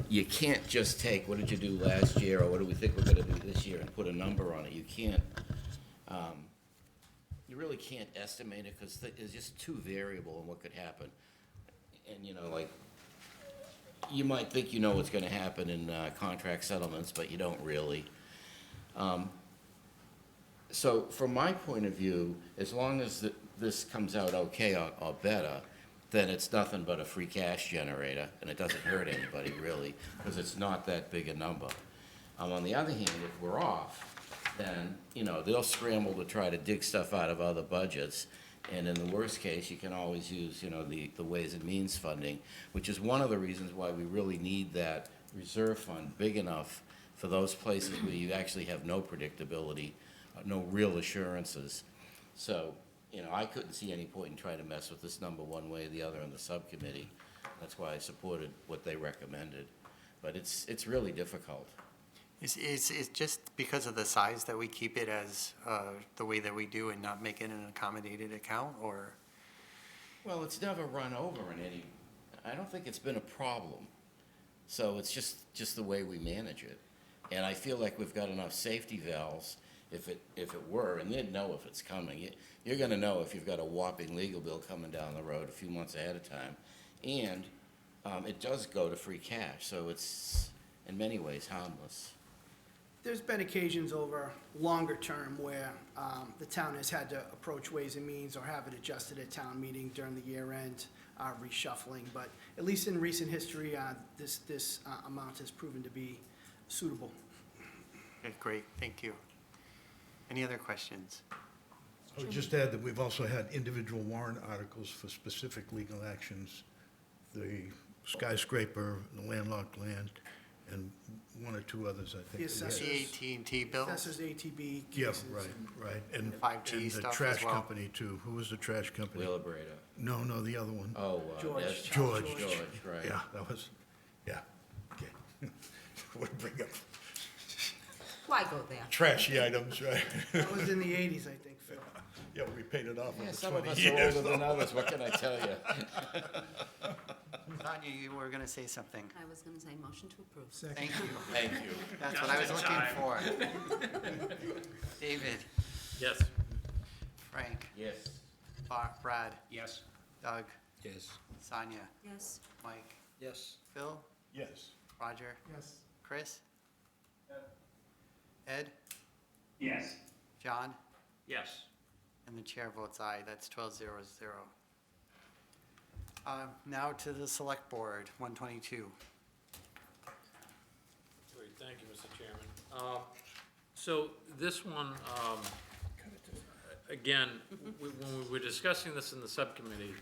you can't just take, what did you do last year, or what do we think we're gonna do this year, and put a number on it. You can't, you really can't estimate it, because it's just too variable in what could happen. And, you might think you know what's gonna happen in contract settlements, but you don't really. So from my point of view, as long as this comes out okay or better, then it's nothing but a free cash generator, and it doesn't hurt anybody really, because it's not that big a number. On the other hand, if we're off, then, you know, they'll scramble to try to dig stuff out of other budgets. And in the worst case, you can always use, you know, the Ways and Means funding, which is one of the reasons why we really need that reserve fund big enough for those places where you actually have no predictability, no real assurances. So, you know, I couldn't see any point in trying to mess with this number one way or the other in the subcommittee. That's why I supported what they recommended. But it's really difficult. Is it just because of the size that we keep it as the way that we do and not make it an accommodated account, or? Well, it's never run over in any, I don't think it's been a problem. So it's just the way we manage it. And I feel like we've got enough safety valves if it were, and they'd know if it's coming. You're gonna know if you've got a whopping legal bill coming down the road a few months ahead of time. And it does go to free cash, so it's in many ways harmless. There's been occasions over longer term where the town has had to approach Ways and Means or have it adjusted at town meeting during the year end reshuffling. But at least in recent history, this amount has proven to be suitable. Okay, great, thank you. Any other questions? I would just add that we've also had individual warrant articles for specific legal actions. The skyscraper, the landlocked land, and one or two others, I think. The assessors. The AT&T bills? Assessors, ATB Yeah, cases. right. And 5G and the stuff as trash well. company too. Who was the trash company? Wheelabrator. No, the other one. Oh, George. that's George. George, right. Yeah, that was, yeah, okay. Would bring up Why go there? trashy items, right? That was in the 80s, I think, Phil. Yeah, we paid it off Yeah, over some of 20 us years. are older than others, what can I tell you? Tanya, you were gonna say something. I was going to say motion to approve. Thank you. Thank you. That's what I was looking for. David, Yes. Frank, Yes. Brad, Yes. Doug, Yes. Sonia, Yes. Mike, Yes. Phil, Yes. Roger, Yes. Chris? Ed, Yes. John, Yes. and the chair votes aye. That's 12-0. Now to the select board, 122. Great, thank you, Mr. Chairman. So this one, again, when we were discussing this in the subcommittee,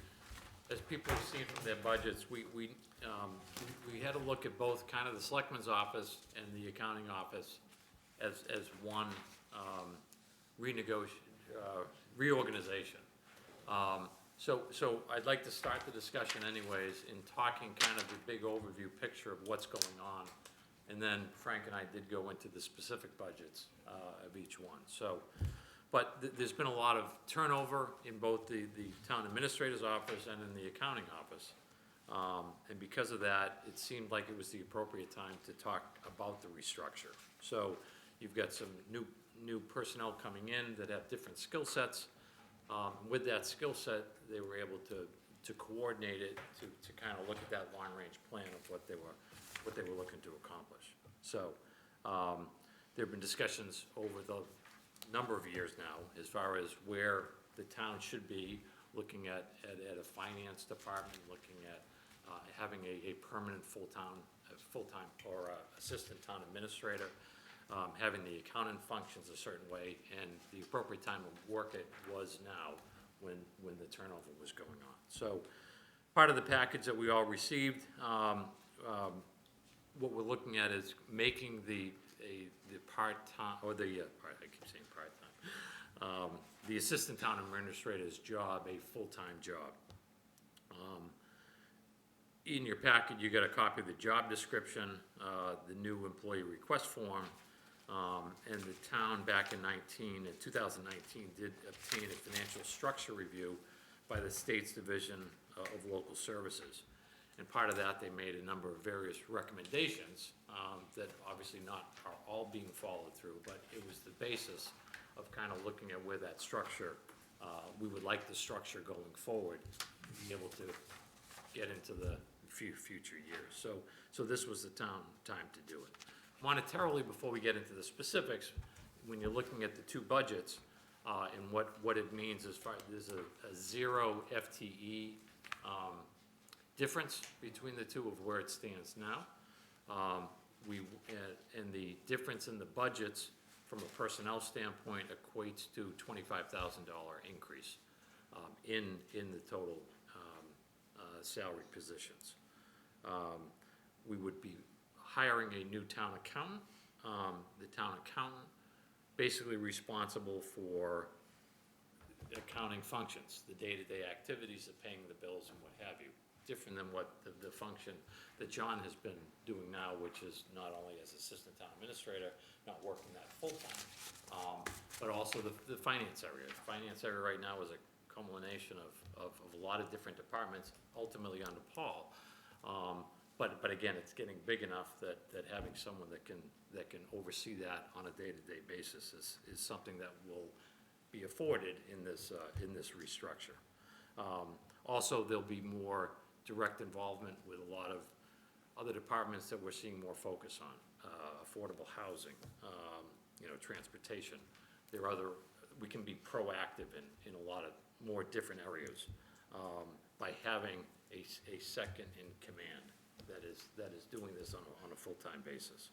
as people have seen from their budgets, we had to look at both kind of the selectman's office and the accounting office as one reorganization. So I'd like to start the discussion anyways in talking kind of the big overview picture of what's going on. And then Frank and I did go into the specific budgets of each one. So, but there's been a lot of turnover in both the town administrator's office and in the accounting office. And because of that, it seemed like it was the appropriate time to talk about the restructure. So you've got some new personnel coming in that have different skill sets. With that skill set, they were able to coordinate it, to kind of look at that long-range plan of what they were looking to accomplish. So there have been discussions over the number of years now as far as where the town should be, looking at a finance department, looking at having a permanent full-time or assistant town administrator, having the accountant functions a certain way, and the appropriate time of work it was now when the turnover was going on. So part of the package that we all received, what we're looking at is making the part-time, or I keep saying part-time, the assistant town administrator's job a full-time job. In your packet, you got a copy of the job description, the new employee request form, and the town back in 2019 did obtain a financial structure review by the state's Division of Local Services. And part of that, they made a number of various recommendations that obviously not are all being followed through, but it was the basis of kind of looking at where that structure, we would like the structure going forward, to be able to get into the future years. So this was the time to do it. Monetarily, before we get into the specifics, when you're looking at the two budgets, and what it means as far, there's a 0 FTE difference between the two of where it stands now. And the difference in the budgets from a personnel standpoint equates to $25,000 increase in the total salary positions. We would be hiring a new town accountant. The town accountant basically responsible for accounting functions, the day-to-day activities of paying the bills and what have you. Different than what the function that John has been doing now, which is not only as assistant town administrator, not working that full-time, but also the finance area. The finance area right now is a culmination of a lot of different departments, ultimately under Paul. But again, it's getting big enough that having someone that can oversee that on a day-to-day basis is something that will be afforded in this restructure. Also, there'll be more direct involvement with a lot of other departments that we're seeing more focus on, affordable housing, transportation. We can be proactive in a lot of more different areas by having a second in command that is doing this on a full-time basis.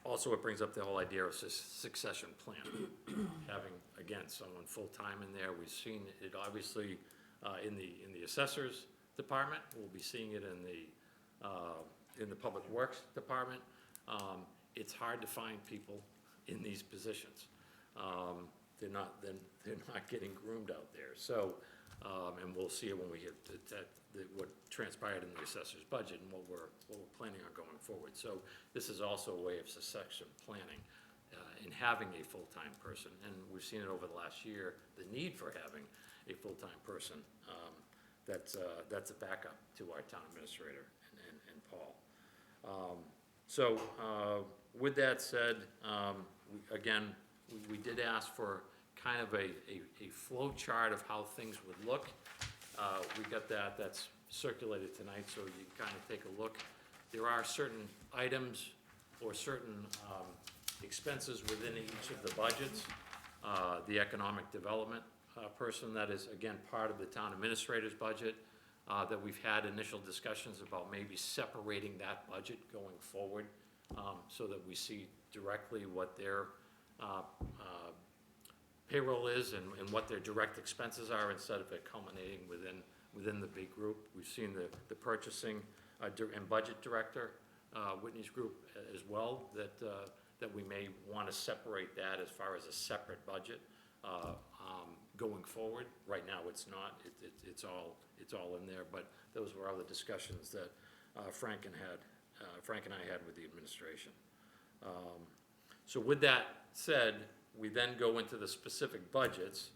Also, it brings up the whole idea of succession plan. Having, again, someone full-time in there. We've seen it obviously in the assessors department. We'll be seeing it in the public works department. It's hard to find people in these positions. They're not getting groomed out there. So, and we'll see it when we get what transpired in the assessor's budget and what we're planning on going forward. So this is also a way of succession planning in having a full-time person. And we've seen it over the last year, the need for having a full-time person that's a backup to our town administrator and Paul. So with that said, we did ask for kind of a flow chart of how things would look. We got that's circulated tonight, so you can kind of take a look. There are certain items or certain expenses within each of the budgets. The economic development person, that is, again, part of the town administrator's budget, that we've had initial discussions about maybe separating that budget going forward, so that we see directly what their payroll is and what their direct expenses are, instead of it culminating within the big group. We've seen the purchasing and budget director, Whitney's group as well, that we may want to separate that as far as a separate budget going forward. Right now, it's not. It's all in there. But those were other discussions that Frank and I had with the administration. So with that said, we then go into the specific budgets.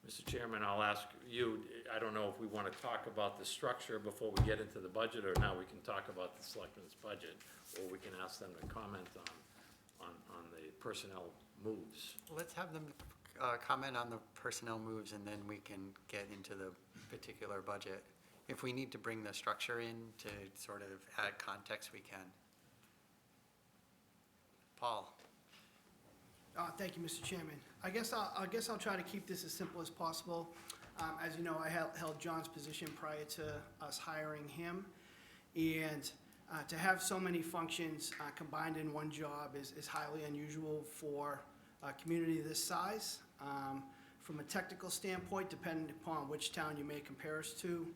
Mr. Chairman, I'll ask you, I don't know if we want to talk about the structure before we get into the budget, or now we can talk about the selectmen's budget, or we can ask them to comment on the personnel moves. Let's have them comment on the personnel moves, and then we can get into the particular budget. If we need to bring the structure in to sort of add context, we can. Paul. Thank you, Mr. Chairman. I guess I'll try to keep this as simple as possible. As you know, I held John's position prior to us hiring him, and to have so many functions combined in one job is highly unusual for a community this size. From a technical standpoint, depending upon which town you may compare us to,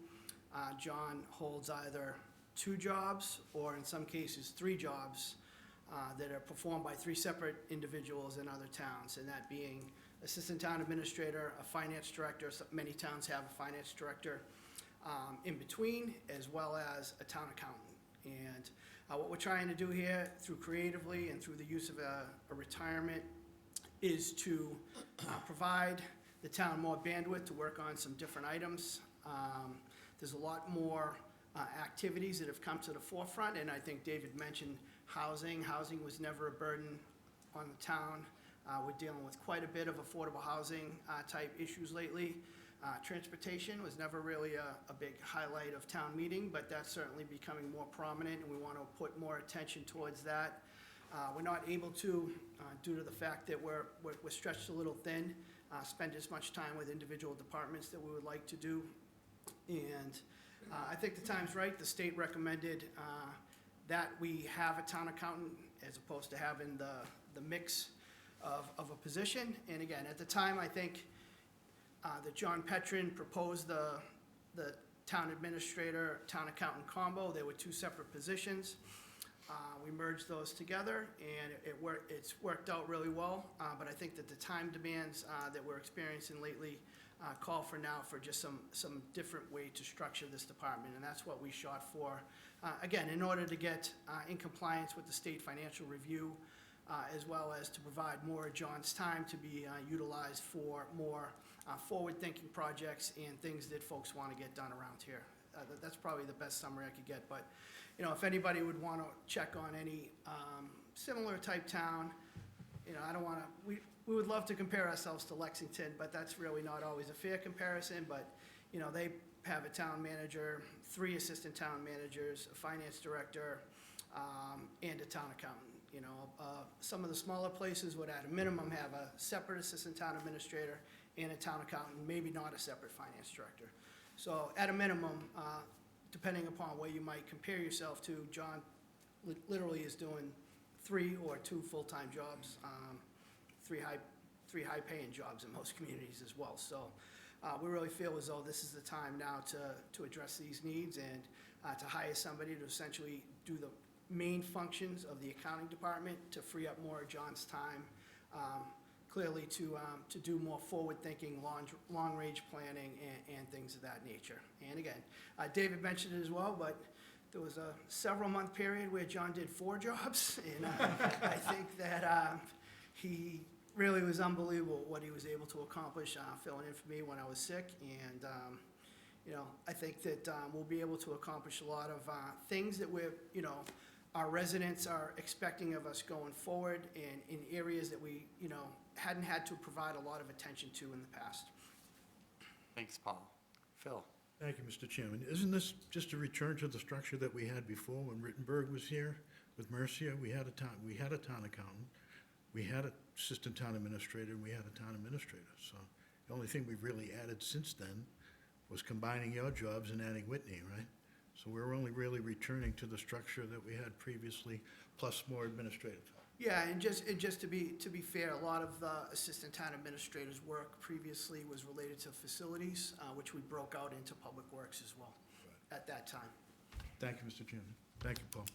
John holds either 2 jobs or in some cases 3 jobs that are performed by 3 separate individuals in other towns, and that being assistant town administrator, a finance director. Many towns have a finance director in between, as well as a town accountant. And what we're trying to do here, through creatively and through the use of a retirement, is to provide the town more bandwidth to work on some different items. There's a lot more activities that have come to the forefront, and I think David mentioned housing. Housing was never a burden on the town. We're dealing with quite a bit of affordable housing type issues lately. Transportation was never really a big highlight of town meeting, but that's certainly becoming more prominent, and we want to put more attention towards that. We're not able to, due to the fact that we're stretched a little thin, spend as much time with individual departments that we would like to do. And I think the time's right. The state recommended that we have a town accountant as opposed to having the mix of a position. And again, at the time, I think that John Petrin proposed the town administrator, town accountant combo. They were two separate positions. We merged those together, and it's worked out really well. But I think that the time demands that we're experiencing lately call for now for just some different way to structure this department, and that's what we shot for. Again, in order to get in compliance with the state financial review, as well as to provide more of John's time to be utilized for more forward-thinking projects and things that folks want to get done around here. That's probably the best summary I could get, but, you know, if anybody would want to check on any similar type town, you know, I don't want to, we would love to compare ourselves to Lexington, but that's really not always a fair comparison, but, you know, they have a town manager, 3 assistant town managers, a finance director, and a town accountant. You know, some of the smaller places would at a minimum have a separate assistant town administrator and a town accountant, maybe not a separate finance director. So at a minimum, depending upon where you might compare yourself to, John literally is doing 3 or 2 full-time jobs, 3 high-paying jobs in most communities as well. So we really feel as though this is the time now to address these needs and to hire somebody to essentially do the main functions of the accounting department, to free up more of John's time, clearly to do more forward-thinking, long-range planning and things of that nature. And again, David mentioned it as well, but there was a several-month period where John did 4 jobs, and I think that he really was unbelievable what he was able to accomplish filling in for me when I was sick. And you know, I think that we'll be able to accomplish a lot of things that we're, you know, our residents are expecting of us going forward, and in areas that we, you know, hadn't had to provide a lot of attention to in the past. Thanks, Paul. Phil? Thank you, Mr. Chairman. Isn't this just a return to the structure that we had before when Rittenberg was here with Mercia? We had a town accountant, we had an assistant town administrator, and we had a town administrator. So the only thing we've really added since then was combining your jobs and adding Whitney, right? So we're only really returning to the structure that we had previously, plus more administrative help. Yeah, and just to be fair, a lot of the assistant town administrators' work previously was related to facilities, which we broke out into public works as well at that time. Thank you, Mr. Chairman. Thank you, Paul.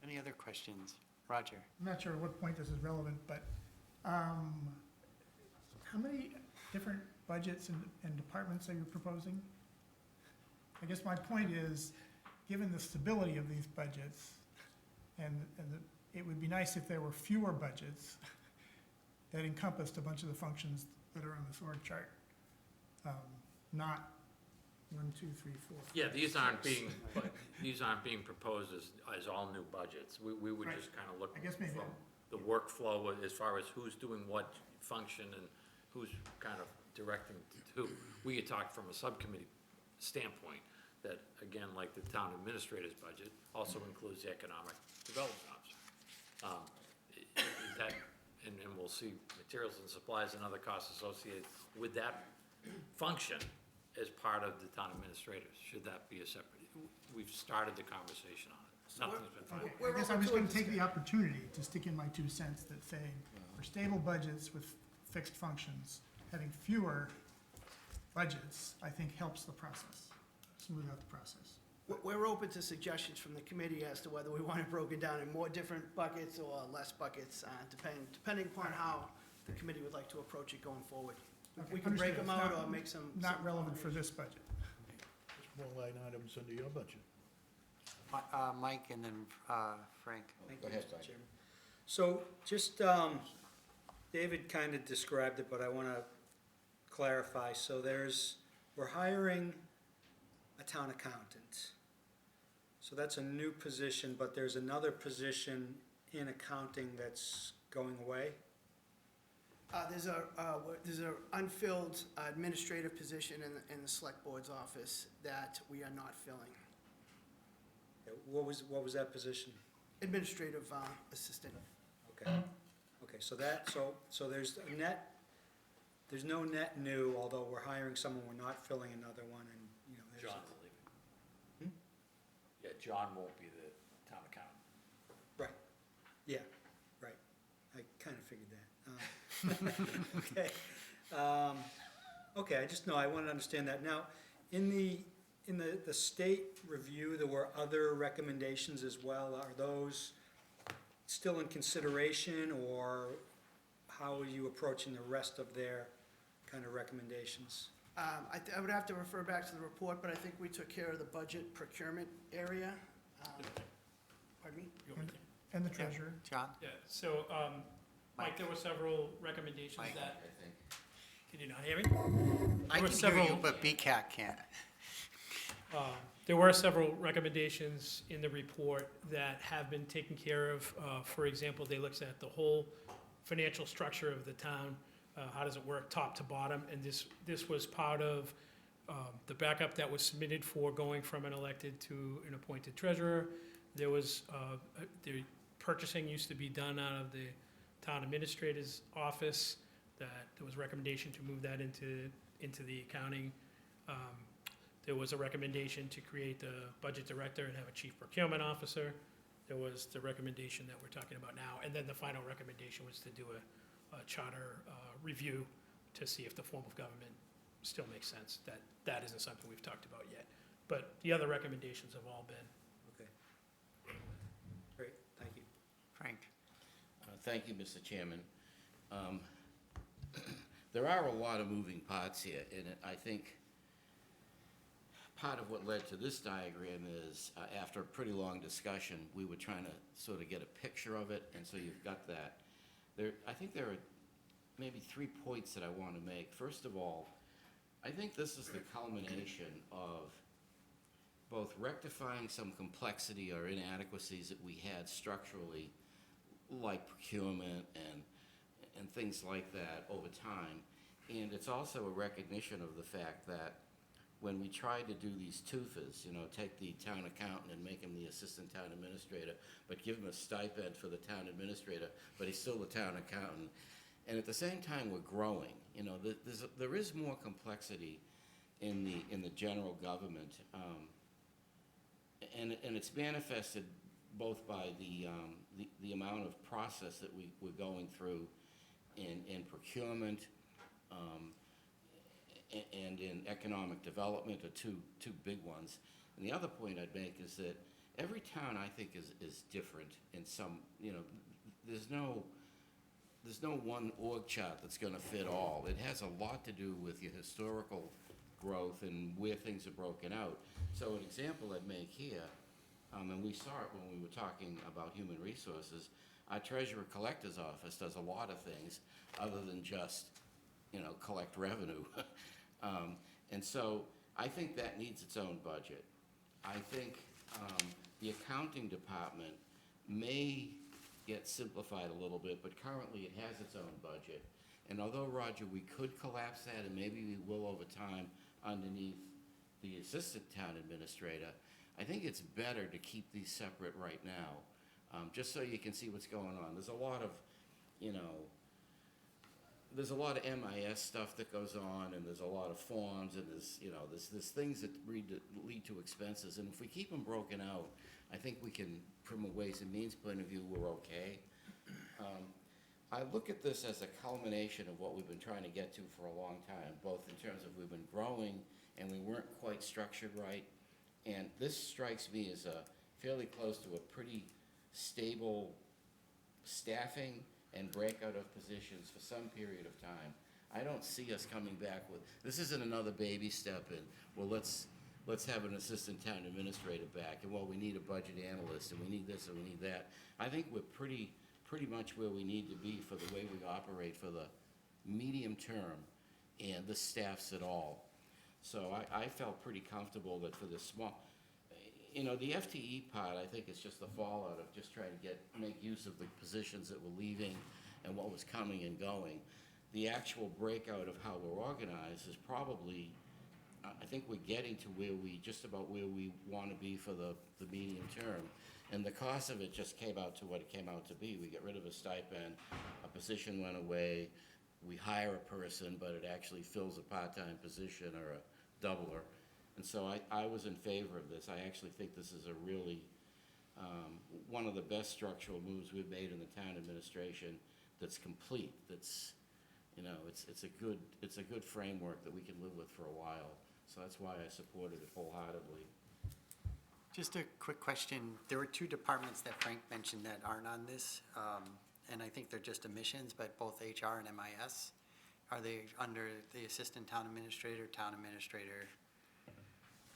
Any other questions? Roger? I'm not sure at what point this is relevant, but how many different budgets and departments are you proposing? I guess my point is, given the stability of these budgets, it would be nice if there were fewer budgets that encompassed a bunch of the functions that are on this org chart. Not 1, 2, 3, 4. Yeah, these aren't being proposed as all new budgets. We would Right. just kind of look I guess maybe from the workflow as far as who's doing what function and who's kind of directing who. We had talked from a subcommittee standpoint that, again, like the town administrator's budget, also includes the economic development officer. And we'll see materials and supplies and other costs associated with that function as part of the town administrators. Should that be a separate? We've started the conversation on it. Nothing's been finalized. I guess I'm just going to take the opportunity to stick in my 2 cents that say, for stable budgets with fixed functions, having fewer budgets, I think helps the process, smooth out the process. We're open to suggestions from the committee as to whether we want it broken down in more different buckets or less buckets, depending upon how the committee would like to approach it going forward. We can break them out or make some. Not relevant for this budget. Just more line items under your budget. Mike and then Frank. Thank Go you, ahead, Mr. Mike. Chairman. So just, David kind of described it, but I want to clarify. So we're hiring a town accountant. So that's a new position, but there's another position in accounting that's going away. There's a unfilled administrative position in the select board's office that we are not filling. What was that position? Administrative assistant. Okay, so there's a net there's no net new, although we're hiring someone, we're not filling another one, and, you know, there's. John's leaving. Yeah, John won't be the town accountant. Right, yeah, right. I kind of figured that. Okay. Okay, I just know, I want to understand that. Now, in the state review, there were other recommendations as well. Are those still in consideration, or how are you approaching the rest of their kind of recommendations? I would have to refer back to the report, but I think we took care of the budget procurement area. Pardon me? And the treasurer. John? Yeah, so, Mike, there were several recommendations that, can you not hear me? I There were can hear you, several- but BCAT can't. There were several recommendations in the report that have been taken care of. For example, they looked at the whole financial structure of the town. How does it work top to bottom? And this was part of the backup that was submitted for going from an elected to an appointed treasurer. There was, the purchasing used to be done out of the town administrator's office, that there was recommendation to move that into the accounting. There was a recommendation to create the budget director and have a chief procurement officer. There was the recommendation that we're talking about now, and then the final recommendation was to do a charter review to see if the form of government still makes sense. That isn't something we've talked about yet, but the other recommendations have all been. Okay. Great, thank you. Frank? Thank you, Mr. Chairman. There are a lot of moving parts here, and I think part of what led to this diagram is, after a pretty long discussion, we were trying to sort of get a picture of it, and so you've got that. I think there are maybe 3 points that I want to make. First of all, I think this is the culmination of both rectifying some complexity or inadequacies that we had structurally, like procurement and things like that over time. And it's also a recognition of the fact that when we tried to do these TUFAs, take the town accountant and make him the assistant town administrator, but give him a stipend for the town administrator, but he's still the town accountant. And at the same time, we're growing. There is more complexity in the general government, and it's manifested both by the amount of process that we're going through in procurement, and in economic development are two big ones. And the other point I'd make is that every town, I think, is different in some, there's no one org chart that's gonna fit all. It has a lot to do with your historical growth and where things are broken out. So an example I'd make here, and we saw it when we were talking about human resources, our treasurer collector's office does a lot of things other than just, collect revenue. And so I think that needs its own budget. I think the accounting department may get simplified a little bit, but currently it has its own budget. And although, Roger, we could collapse that, and maybe we will over time underneath the assistant town administrator, I think it's better to keep these separate right now, just so you can see what's going on. There's a lot of, there's a lot of MIS stuff that goes on, and there's a lot of forms, and there's things that lead to expenses. And if we keep them broken out, I think we can, from a Ways and Means point of view, we're okay. I look at this as a culmination of what we've been trying to get to for a long time, both in terms of we've been growing and we weren't quite structured right. And this strikes me as fairly close to a pretty stable staffing and breakout of positions for some period of time. I don't see us coming back with, this isn't another baby step in, well, let's have an assistant town administrator back, and well, we need a budget analyst, and we need this, and we need that. I think we're pretty much where we need to be for the way we operate for the medium term, and this staffs it all. So I felt pretty comfortable that for the small, the FTE part, I think, is just the fallout of just trying to make use of the positions that we're leaving and what was coming and going. The actual breakout of how we're organized is probably, I think we're getting to just about where we want to be for the medium term. And the cost of it just came out to what it came out to be. We get rid of a stipend, a position went away, we hire a person, but it actually fills a part-time position or a doubler. And so I was in favor of this. I actually think this is a really, one of the best structural moves we've made in the town administration that's complete, that's, you know, it's a good framework that we can live with for a while. So that's why I supported it wholeheartedly. Just a quick question. There were two departments that Frank mentioned that aren't on this, and I think they're just admissions, but both HR and MIS. Are they under the assistant town administrator,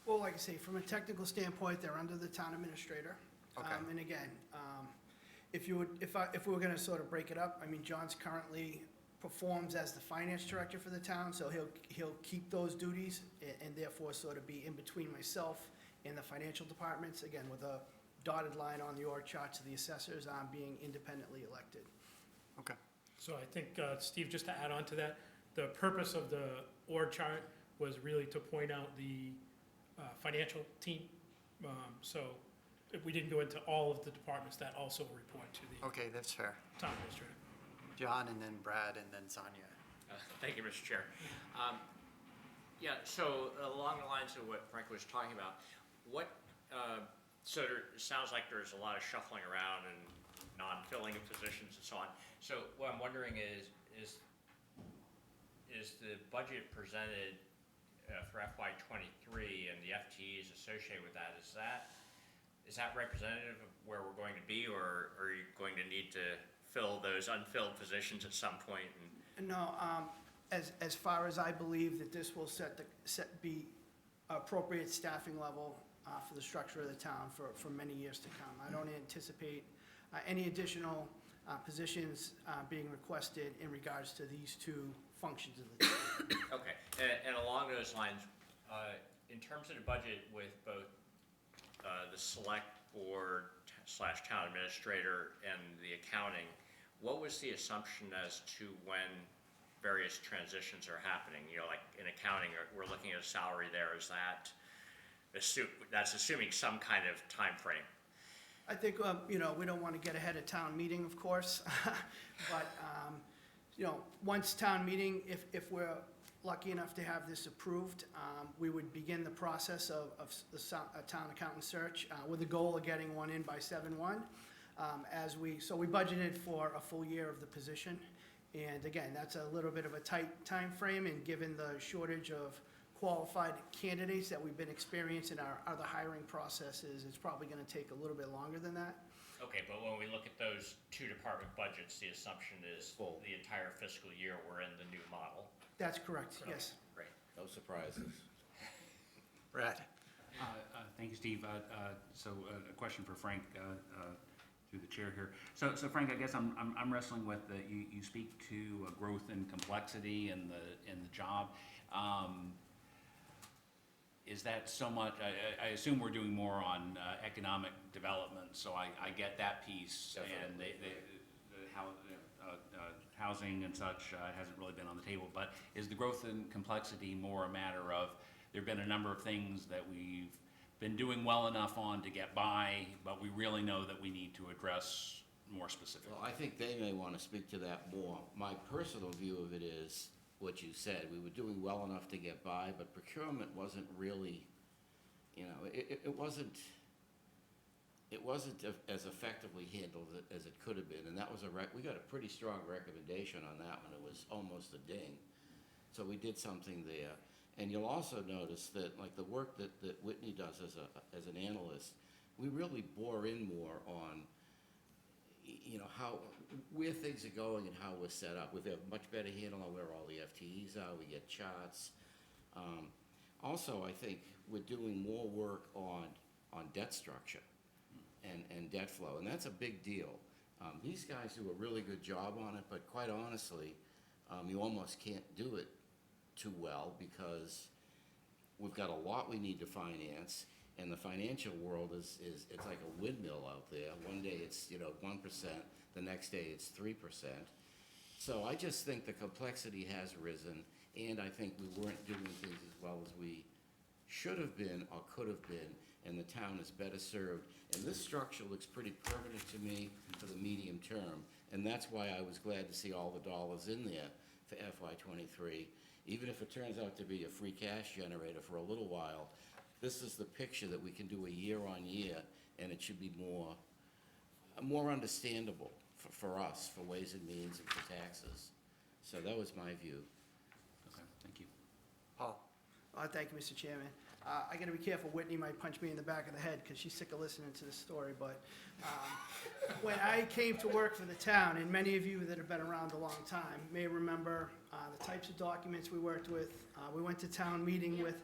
Well, like I say, from a technical standpoint, they're under the town administrator. Okay. And again, if we were gonna sort of break it up, I mean, John's currently performs as the finance director for the town, so he'll keep those duties and therefore sort of be in between myself and the financial departments, again, with a dotted line on the org chart to the assessors on being independently elected. Okay. So I think, Steve, just to add on to that, the purpose of the org chart was really to point out the financial team. So if we didn't go into all of the departments that also report to the Okay, that's fair. town administrator. John, and then Brad, and then Sonia. Thank you, Mr. Chair. Yeah, so along the lines of what Frank was talking about, what, so it sounds like there's a lot of shuffling around and non-filling of positions and so on. So what I'm wondering is the budget presented for FY '23 and the FTEs associated with that, is that representative of where we're going to be, or are you going to need to fill those unfilled positions at some point? No, as far as I believe that this will be appropriate staffing level for the structure of the town for many years to come. I don't anticipate any additional positions being requested in regards to these two functions of the town. Okay, and along those lines, in terms of the budget with both the select board / town administrator and the accounting, what was the assumption as to when various transitions are happening? You know, like in accounting, we're looking at a salary there. Is that that's assuming some kind of time frame? I think, you know, we don't want to get ahead of town meeting, of course, but, you know, once town meeting, if we're lucky enough to have this approved, we would begin the process of the town accountant search with the goal of getting one in by 7/1. So we budgeted for a full year of the position. And again, that's a little bit of a tight time frame, and given the shortage of qualified candidates that we've been experiencing in our other hiring processes, it's probably going to take a little bit longer than that. Okay, but when we look at those two department budgets, the assumption is the entire fiscal year we're in the new model. That's correct, yes. Great. No surprises. Brad? Thank you, Steve. So a question for Frank through the chair here. So Frank, I guess I'm wrestling with you speak to growth and complexity in the job. Is that so much? I assume we're doing more on economic development, so I get that piece. Definitely. And housing and such hasn't really been on the table. But is the growth and complexity more a matter of there've been a number of things that we've been doing well enough on to get by, but we really know that we need to address more specifically? Well, I think they may want to speak to that more. My personal view of it is what you said. We were doing well enough to get by, but procurement wasn't really, you know, it wasn't as effectively handled as it could have been. And that was we got a pretty strong recommendation on that one. It was almost a ding. So we did something there. And you'll also notice that, like, the work that Whitney does as an analyst, we really bore in more on, you know, where things are going and how we're set up. We have a much better handle on where all the FTEs are. We get charts. Also, I think we're doing more work on debt structure and debt flow, and that's a big deal. These guys do a really good job on it, but quite honestly, you almost can't do it too well because we've got a lot we need to finance, and the financial world is it's like a windmill out there. One day it's 1%, the next day it's 3%. So I just think the complexity has risen, and I think we weren't doing things as well as we should have been or could have been, and the town is better served. And this structure looks pretty permanent to me for the medium term, and that's why I was glad to see all the dollars in there for FY '23. Even if it turns out to be a free cash generator for a little while, this is the picture that we can do a year on year, and it should be more understandable for us, for Ways and Means and for taxes. So that was my view. Okay, thank you. Paul? Thank you, Mr. Chairman. I gotta be careful, Whitney might punch me in the back of the head because she's sick of listening to this story, but when I came to work for the town, and many of you that have been around a long time may remember the types of documents we worked with. We went to town meeting with,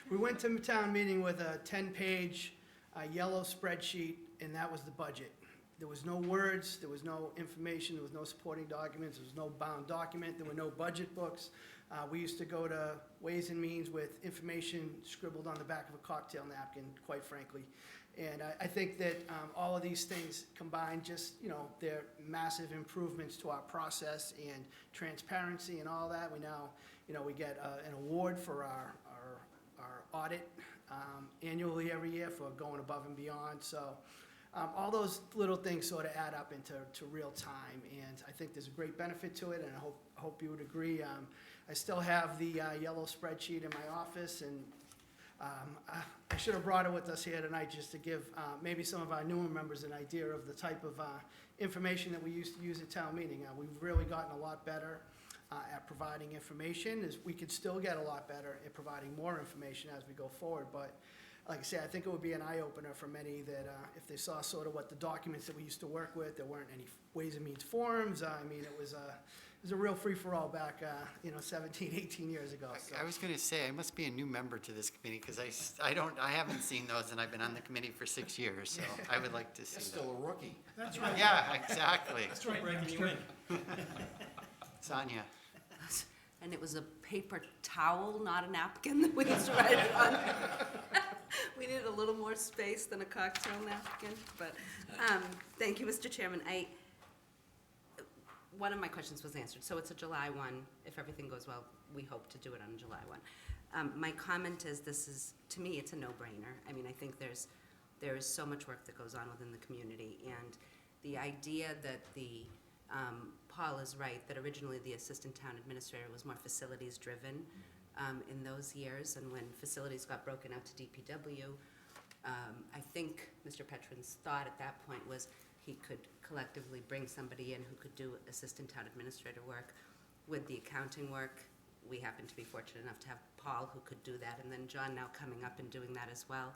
we went to town meeting with a 10-page yellow spreadsheet, and that was the budget. There was no words, there was no information, there was no supporting documents, there was no bound document, there were no budget books. We used to go to Ways and Means with information scribbled on the back of a cocktail napkin, quite frankly. And I think that all of these things combined, just, they're massive improvements to our process and transparency and all that. We now, we get an award for our audit annually every year for going above and beyond. So all those little things sort of add up into real time, and I think there's a great benefit to it, and I hope you would agree. I still have the yellow spreadsheet in my office, and I should have brought it with us here tonight just to give maybe some of our newer members an idea of the type of information that we used to use at town meeting. We've really gotten a lot better at providing information. We could still get a lot better at providing more information as we go forward, but like I said, I think it would be an eye-opener for many that if they saw sort of what the documents that we used to work with, there weren't any Ways and Means forms. I mean, it was a real free-for-all back, 17, 18 years ago. So. I was going to say, I must be a new member to this committee because I haven't seen those, and I've been on the committee for 6 years, so I would like to see You're that. still a rookie. That's right. Yeah, exactly. That's right. Breaking you in. Sonia? And it was a paper towel, not a napkin that we used to write it on. We needed a little more space than a cocktail napkin, but, thank you, Mr. Chairman. One of my questions was answered, so it's a July 1. If everything goes well, we hope to do it on July 1. My comment is to me, it's a no-brainer. I mean, I think there is so much work that goes on within the community, and the idea that Paul is right, that originally the assistant town administrator was more facilities-driven in those years, and when facilities got broken out to DPW, I think Mr. Petron's thought at that point was he could collectively bring somebody in who could do assistant town administrator work with the accounting work. We happen to be fortunate enough to have Paul who could do that, and then John now coming up and doing that as well.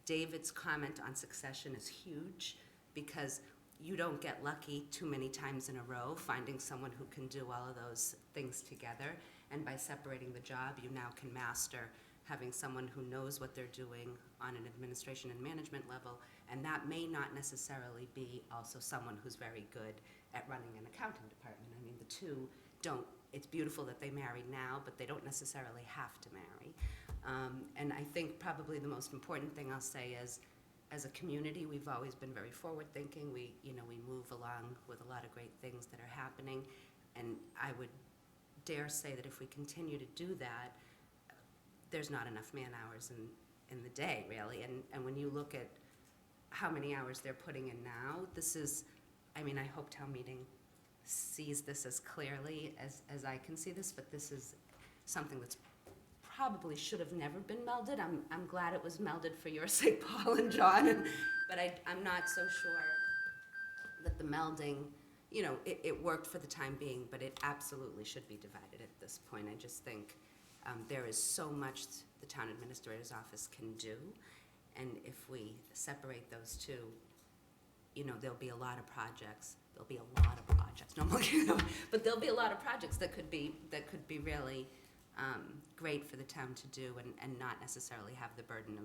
David's comment on succession is huge, because you don't get lucky too many times in a row finding someone who can do all of those things together. And by separating the job, you now can master having someone who knows what they're doing on an administration and management level. And that may not necessarily be also someone who's very good at running an accounting department. I mean, the two don't, it's beautiful that they marry now, but they don't necessarily have to marry. And I think probably the most important thing I'll say is, as a community, we've always been very forward-thinking. We move along with a lot of great things that are happening, and I would dare say that if we continue to do that, there's not enough man-hours in the day, really. And when you look at how many hours they're putting in now, I hope town meeting sees this as clearly as I can see this, but this is something that's probably should have never been melded. I'm glad it was melded for your sake, Paul and John, but I'm not so sure that the melding, it worked for the time being, but it absolutely should be divided at this point. I just think there is so much the town administrator's office can do, and if we separate those two, there'll be a lot of projects. There'll be a lot of projects. No, but there'll be a lot of projects that could be really great for the town to do, and not necessarily have the burden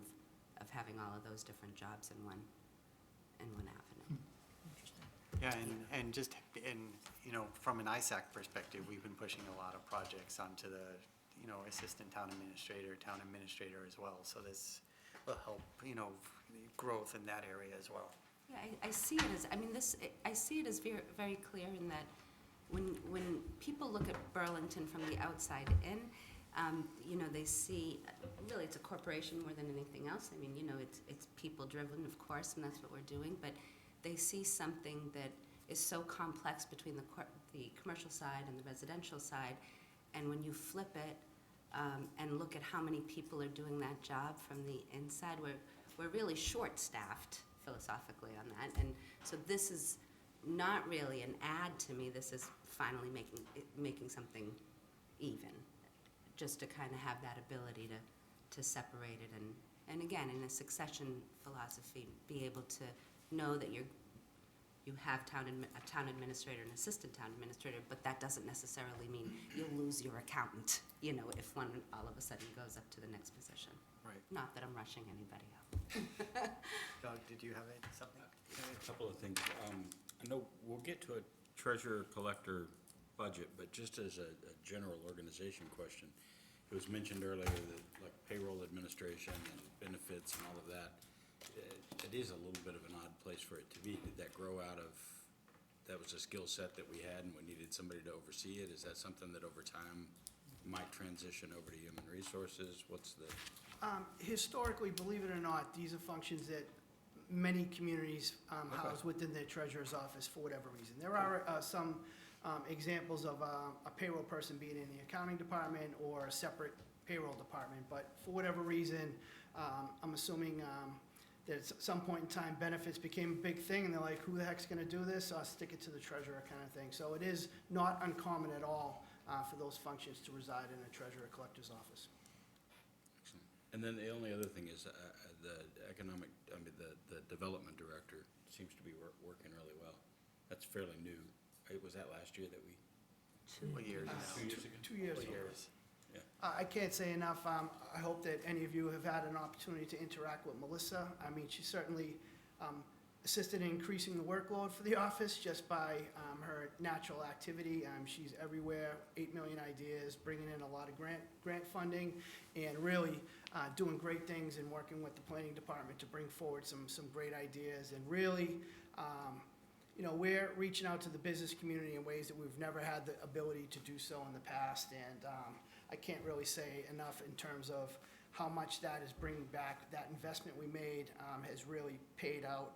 of having all of those different jobs in one avenue. Yeah, and just from an ISAC perspective, we've been pushing a lot of projects onto the, assistant town administrator as well. So this will help, growth in that area as well. Yeah, I see it as, I see it as very, very clear in that when people look at Burlington from the outside in, they see, really it's a corporation more than anything else. It's people driven, of course, and that's what we're doing, but they see something that is so complex between the commercial side and the residential side. And when you flip it, and look at how many people are doing that job from the inside, we're really short-staffed philosophically on that. And so this is not really an add to me, this is finally making something even, just to kind of have that ability to separate it and again, in a succession philosophy, be able to know that you have a town administrator and assistant town administrator, but that doesn't necessarily mean you'll lose your accountant, you know, if one all of a sudden goes up to the next position. Right. Not that I'm rushing anybody out. Doug, did you have something? A couple of things. I know we'll get to a treasurer collector budget, but just as a general organization question, it was mentioned earlier that like payroll administration and benefits and all of that, it is a little bit of an odd place for it to be. Did that grow out of, that was a skill set that we had and we needed somebody to oversee it? Is that something that over time might transition over to human resources? What's the? Historically, believe it or not, these are functions that many communities house within their treasurer's office for whatever reason. There are some examples of a payroll person being in the accounting department or a separate payroll department, but for whatever reason, I'm assuming that at some point in time, benefits became a big thing, and they're like, who the heck's gonna do this? I'll stick it to the treasurer kind of thing. So it is not uncommon at all for those functions to reside in a treasurer collector's office. Excellent. And then the only other thing is the the development director seems to be working really well. That's fairly new. Was that last year that we? 2 years. 2 years ago? 2 years. 2 years. I can't say enough. I hope that any of you have had an opportunity to interact with Melissa. I mean, she certainly assisted in increasing the workload for the office just by her natural activity. She's everywhere, 8 million ideas, bringing in a lot of grant funding, and really doing great things and working with the planning department to bring forward some great ideas. And really, you know, we're reaching out to the business community in ways that we've never had the ability to do so in the past. And I can't really say enough in terms of how much that is bringing back. That investment we made has really paid out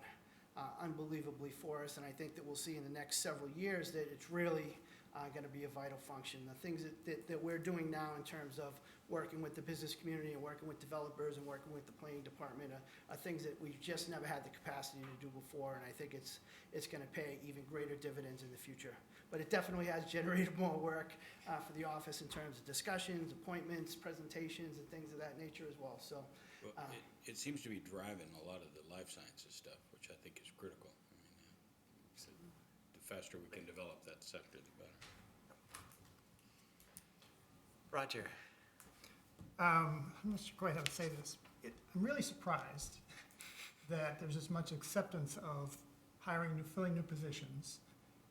unbelievably for us. And I think that we'll see in the next several years that it's really going to be a vital function. The things that we're doing now in terms of working with the business community and working with developers and working with the planning department are things that we've just never had the capacity to do before. And I think it's going to pay even greater dividends in the future. But it definitely has generated more work for the office in terms of discussions, appointments, presentations, and things of that nature as well. So Well, it seems to be driving a lot of the life sciences stuff, which I think is critical. I mean, the faster we can develop that sector, the better. Roger. I'm not sure quite how to say this. I'm really surprised that there's as much acceptance of filling new positions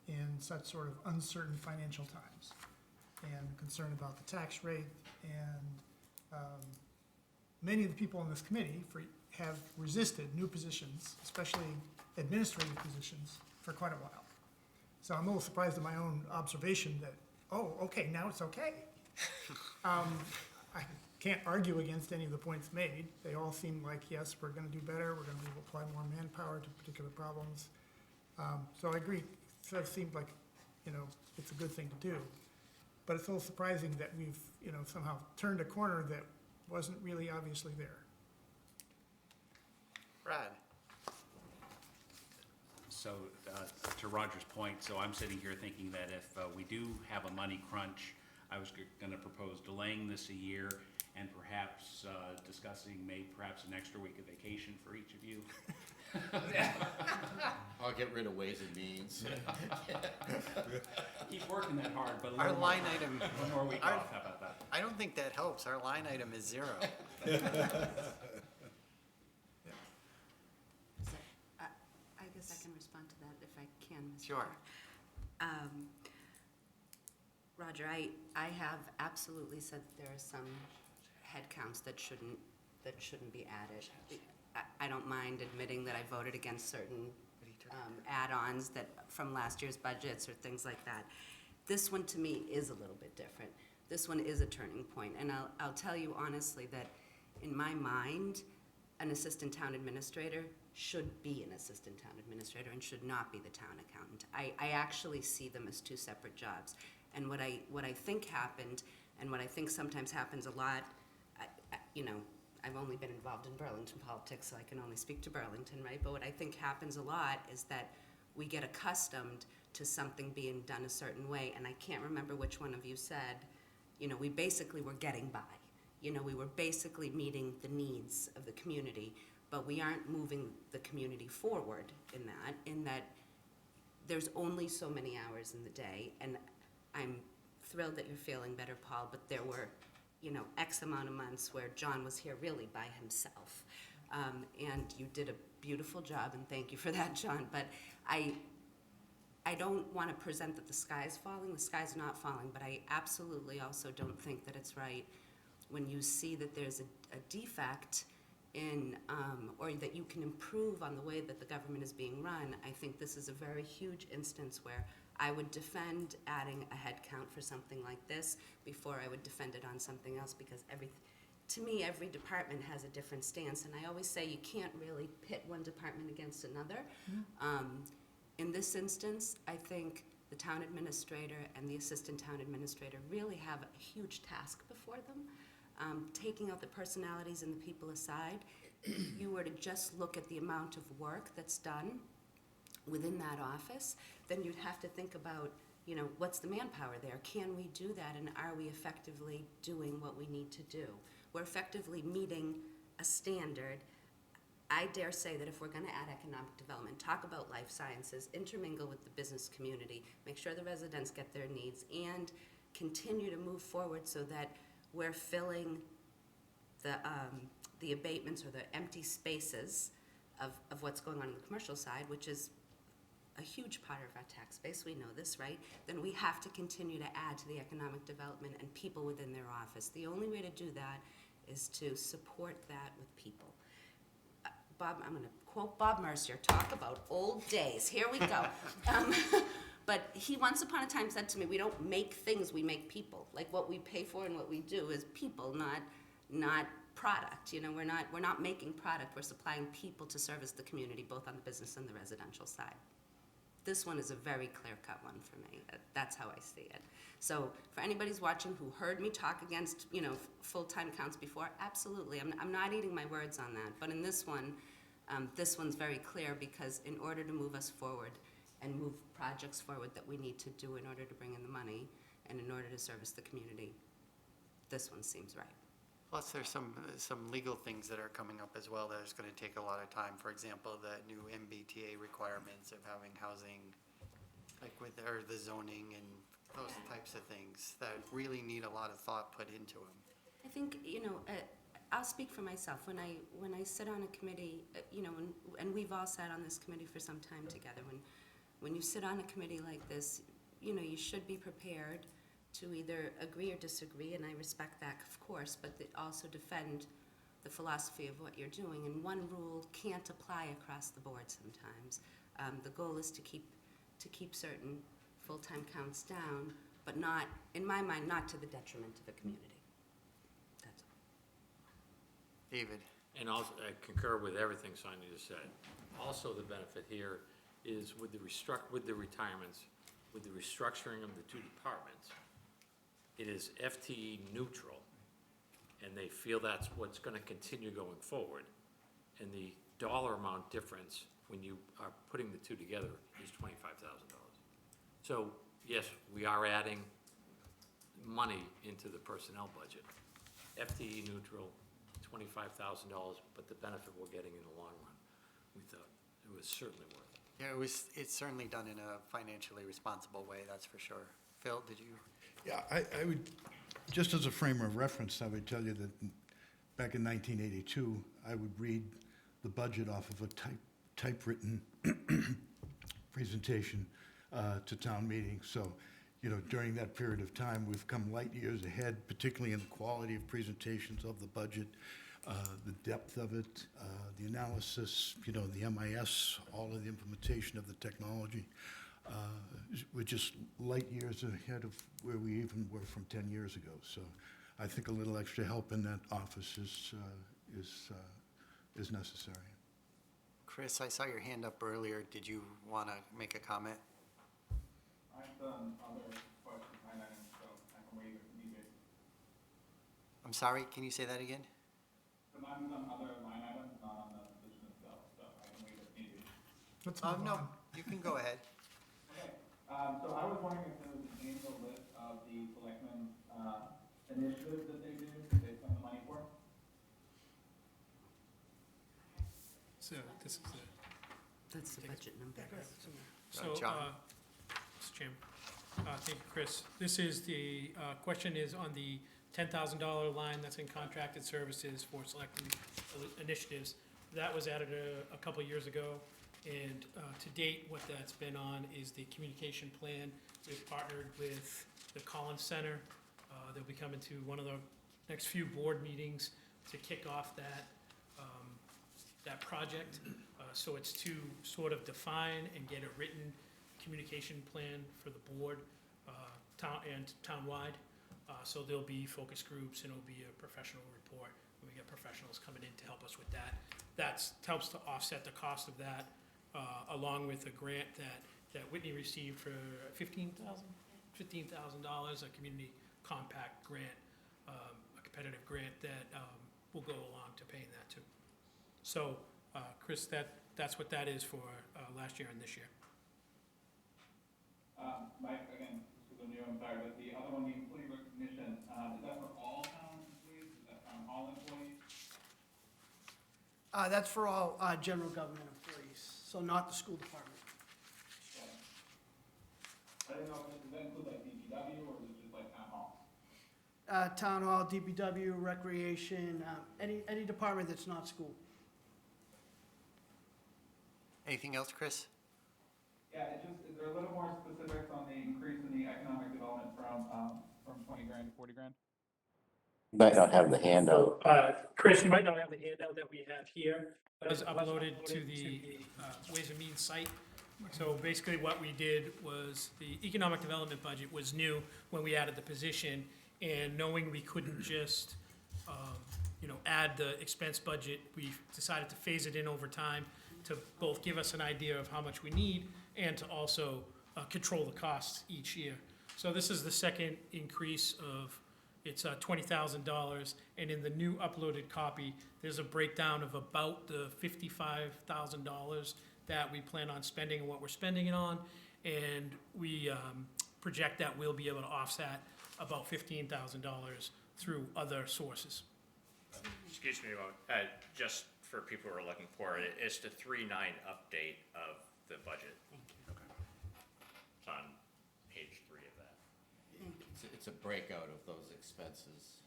in such sort of uncertain financial times, and concern about the tax rate. And many of the people in this committee have resisted new positions, especially administrative positions, for quite a while. So I'm a little surprised at my own observation that, oh, okay, now it's okay. I can't argue against any of the points made. They all seem like, yes, we're gonna do better, we're gonna be able to apply more manpower to particular problems. So I agree, so it seems like, you know, it's a good thing to do. But it's a little surprising that we've, you know, somehow turned a corner that wasn't really obviously there. Brad. So to Roger's point, so I'm sitting here thinking that if we do have a money crunch, I was going to propose delaying this a year and perhaps discussing perhaps an extra week of vacation for each of you. I'll get rid of Ways and Means. Keep working that hard, but a Our little line more, item. one more week off, how about that? I don't think that helps. Our line item is 0. I guess I can respond to that if I can, Mr. Sure. Chair. Roger, I have absolutely said there are some headcounts that shouldn't be added. I don't mind admitting that I voted against certain add-ons from last year's budgets or things like that. This one to me is a little bit different. This one is a turning point, and I'll tell you honestly that in my mind, an assistant town administrator should be an assistant town administrator and should not be the town accountant. I actually see them as two separate jobs. And what I think happened, and what I think sometimes happens a lot, you know, I've only been involved in Burlington politics, so I can only speak to Burlington, right? But what I think happens a lot is that we get accustomed to something being done a certain way, and I can't remember which one of you said, you know, we basically were getting by. You know, we were basically meeting the needs of the community, but we aren't moving the community forward in that there's only so many hours in the day, and I'm thrilled that you're feeling better, Paul, but there were, you know, X amount of months where John was here really by himself. And you did a beautiful job, and thank you for that, John, but I don't want to present that the sky's falling. The sky's not falling, but I absolutely also don't think that it's right when you see that there's a defect in, or that you can improve on the way that the government is being run. I think this is a very huge instance where I would defend adding a head count for something like this before I would defend it on something else, because to me, every department has a different stance, and I always say you can't really pit one department against another. In this instance, I think the town administrator and the assistant town administrator really have a huge task before them. Taking out the personalities and the people aside, if you were to just look at the amount of work that's done within that office, then you'd have to think about, you know, what's the manpower there? Can we do that, and are we effectively doing what we need to do? We're effectively meeting a standard. I dare say that if we're gonna add economic development, talk about life sciences, intermingle with the business community, make sure the residents get their needs, and continue to move forward so that we're filling the abatements or the empty spaces of what's going on the commercial side, which is a huge part of our tax base, we know this, right? Then we have to continue to add to the economic development and people within their office. The only way to do that is to support that with people. Bob, I'm gonna quote Bob Mercier, talk about old days, here we go. But he once upon a time said to me, we don't make things, we make people. Like what we pay for and what we do is people, not product. You know, we're not making product, we're supplying people to service the community, both on the business and the residential side. This one is a very clear-cut one for me. That's how I see it. So for anybody who's watching who heard me talk against, you know, full-time counts before, absolutely, I'm not eating my words on that. But in this one's very clear, because in order to move us forward and move projects forward that we need to do in order to bring in the money and in order to service the community, this one seems right. Plus, there's some legal things that are coming up as well that is going to take a lot of time. For example, the new MBTA requirements of having housing, like or the zoning and those types of things that really need a lot of thought put into them. I think, you know, I'll speak for myself. When I sit on a committee, you know, and we've all sat on this committee for some time together, when you sit on a committee like this, you know, you should be prepared to either agree or disagree, and I respect that, of course, but also defend the philosophy of what you're doing. And one rule can't apply across the board sometimes. The goal is to keep certain full-time counts down, but not, in my mind, not to the detriment of the community. That's all. David? And also, I concur with everything Sonia just said. Also, the benefit here is with the retirements, with the restructuring of the two departments, it is FTE neutral, and they feel that's what's gonna continue going forward. And the dollar amount difference when you are putting the two together is $25,000. So, yes, we are adding money into the personnel budget. FTE neutral, $25,000, but the benefit we're getting in the long run, we thought it was certainly worth it. Yeah, it's certainly done in a financially responsible way, that's for sure. Phil, did you? Yeah, I would, just as a frame of reference, I would tell you that back in 1982, I would read the budget off of a typewritten presentation to town meetings. So, you know, during that period of time, we've come light years ahead, particularly in the quality of presentations of the budget, the depth of it, the analysis, you know, the MIS, all of the implementation of the technology. We're just light years ahead of where we even were from 10 years ago. So I think a little extra help in that office is is necessary. Chris, I saw your hand up earlier. Did you want to make a comment? I've done other question line items, so I can waive if needed. I'm sorry, can you say that again? But I'm on other line items, not on the position itself, so I can waive if needed. Let's move No, on. you can go ahead. Okay, so I was wondering if there was an annual list of the selectmen, initiatives that they do, that they spend the money for? So this is it. That's the budget number. So, John? Mr. Chairman, thank you, Chris. This is the, question is on the $10,000 line that's in contracted services for selecting initiatives. That was added a couple of years ago, and to date, what that's been on is the communication plan. We've partnered with the Collins Center. They'll be coming to one of the next few board meetings to kick off that project. So it's to sort of define and get a written communication plan for the board, town and townwide. So there'll be focus groups and it'll be a professional report. We get professionals coming in to help us with that. Helps to offset the cost of that, along with a grant that Whitney received for $15,000, a community compact grant, a competitive grant that will go along to paying that too. So, Chris, that's what that is for last year and this year. Mike, again, this is a new, I'm sorry, but the other one, the employee recognition, is that for all town employees? Is that town hall employees? That's for all general government employees, so not the school department. I didn't know, does that include like DPW or is it just like town hall? Town hall, DPW, recreation, any department that's not school. Anything else, Chris? Yeah, is there a little more specifics on the increase in the economic development from 20 grand to 40 grand? You might not have the handout. Chris, you might not have the handout that we have here, but it was uploaded to the Ways and Means site. So basically what we did was the economic development budget was new when we added the position, and knowing we couldn't just, add the expense budget, we decided to phase it in over time to both give us an idea of how much we need and to also control the costs each year. So this is the second increase of, it's $20,000, and in the new uploaded copy, there's a breakdown of about the $55,000 that we plan on spending and what we're spending it on, and we project that we'll be able to offset about $15,000 through other sources. Excuse me, just for people who are looking for it, it's the 3.9 update of the budget. It's on page 3 of that. It's a breakout of those expenses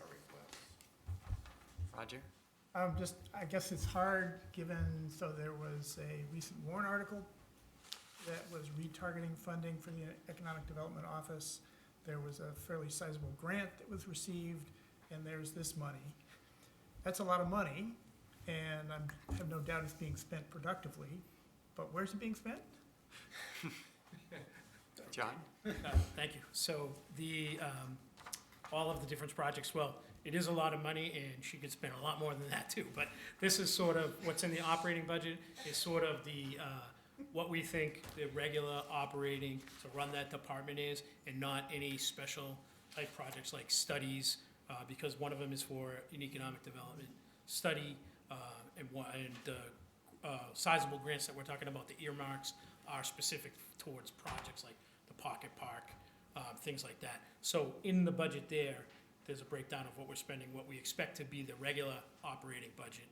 or requests. Roger? I guess it's hard, given, so there was a recent warrant article that was retargeting funding for the Economic Development Office. There was a fairly sizable grant that was received, and there's this money. That's a lot of money, and I have no doubt it's being spent productively, but where's it being spent? John? Thank you. So all of the different projects, well, it is a lot of money, and she could spend a lot more than that too, but this is sort of, what's in the operating budget is sort of the, what we think the regular operating to run that department is, and not any special type projects like studies, because one of them is for an economic development study, and sizable grants that we're talking about, the earmarks, are specific towards projects like the Pocket Park, things like that. So in the budget there's a breakdown of what we're spending, what we expect to be the regular operating budget.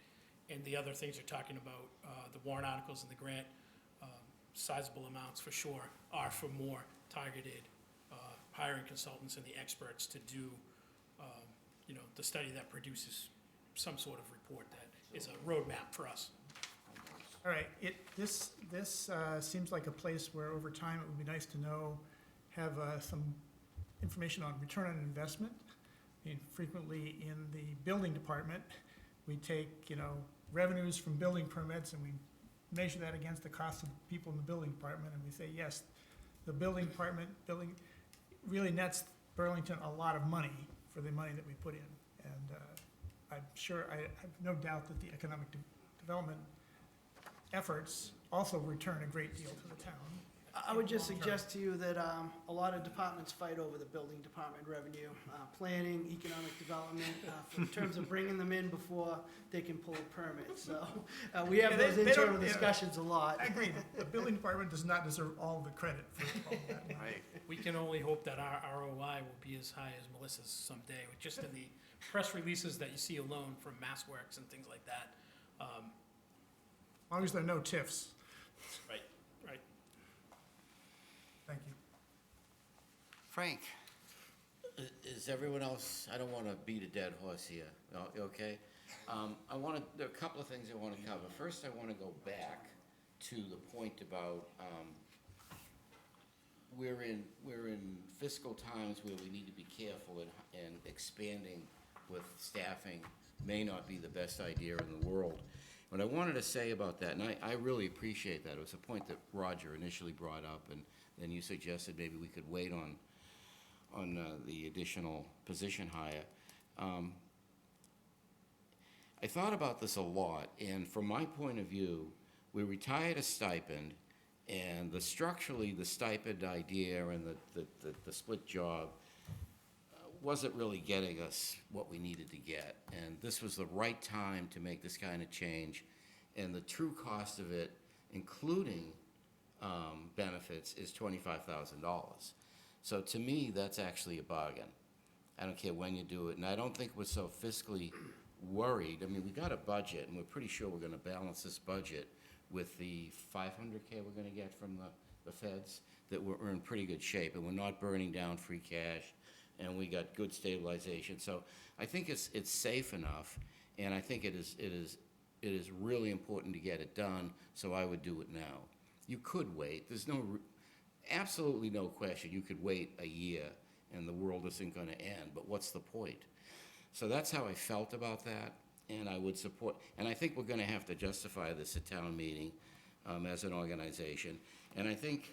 And the other things you're talking about, the warrant articles and the grant, sizable amounts for sure, are for more targeted hiring consultants and the experts to do, the study that produces some sort of report that is a roadmap for us. All right, this seems like a place where over time it would be nice to have some information on return on investment. I mean, frequently in the building department, we take, revenues from building permits and we measure that against the cost of people in the building department, and we say, yes, the building department really nets Burlington a lot of money for the money that we put in. And I'm sure, I have no doubt that the economic development efforts also return a great deal to the town. I would just Long term. suggest to you that a lot of departments fight over the building department revenue, planning, economic development, in terms of bringing them in before they can pull a permit. So we have Yeah, those they don't- internal yeah. discussions a lot. I agree, the building department does not deserve all the credit for all that. Right. We can only hope that our ROI will be as high as Melissa's someday, just in the press releases that you see alone from MassWorks and things like that. As long as there are no TIFs. Right, right. Thank you. Frank? Is everyone else, I don't want to beat a dead horse here, okay? There are a couple of things I want to cover. First, I want to go back to the point about, we're in fiscal times where we need to be careful and expanding with staffing may not be the best idea in the world. What I wanted to say about that, and I really appreciate that, it was a point that Roger initially brought up, and then you suggested maybe we could wait on the additional position hire. I thought about this a lot, and from my point of view, we retired a stipend, and structurally, the stipend idea and the split job wasn't really getting us what we needed to get. And this was the right time to make this kind of change. And the true cost of it, including benefits, is $25,000. So to me, that's actually a bargain. I don't care when you do it. And I don't think we're so fiscally worried. I mean, we got a budget, and we're pretty sure we're going to balance this budget with the $500K we're going to get from the feds, that we're in pretty good shape, and we're not burning down free cash, and we got good stabilization. So I think it's safe enough, and I think it is really important to get it done, so I would do it now. You could wait. There's absolutely no question you could wait a year and the world isn't going to end, but what's the point? So that's how I felt about that, and I would support, and I think we're going to have to justify this at town meeting as an organization. And I think,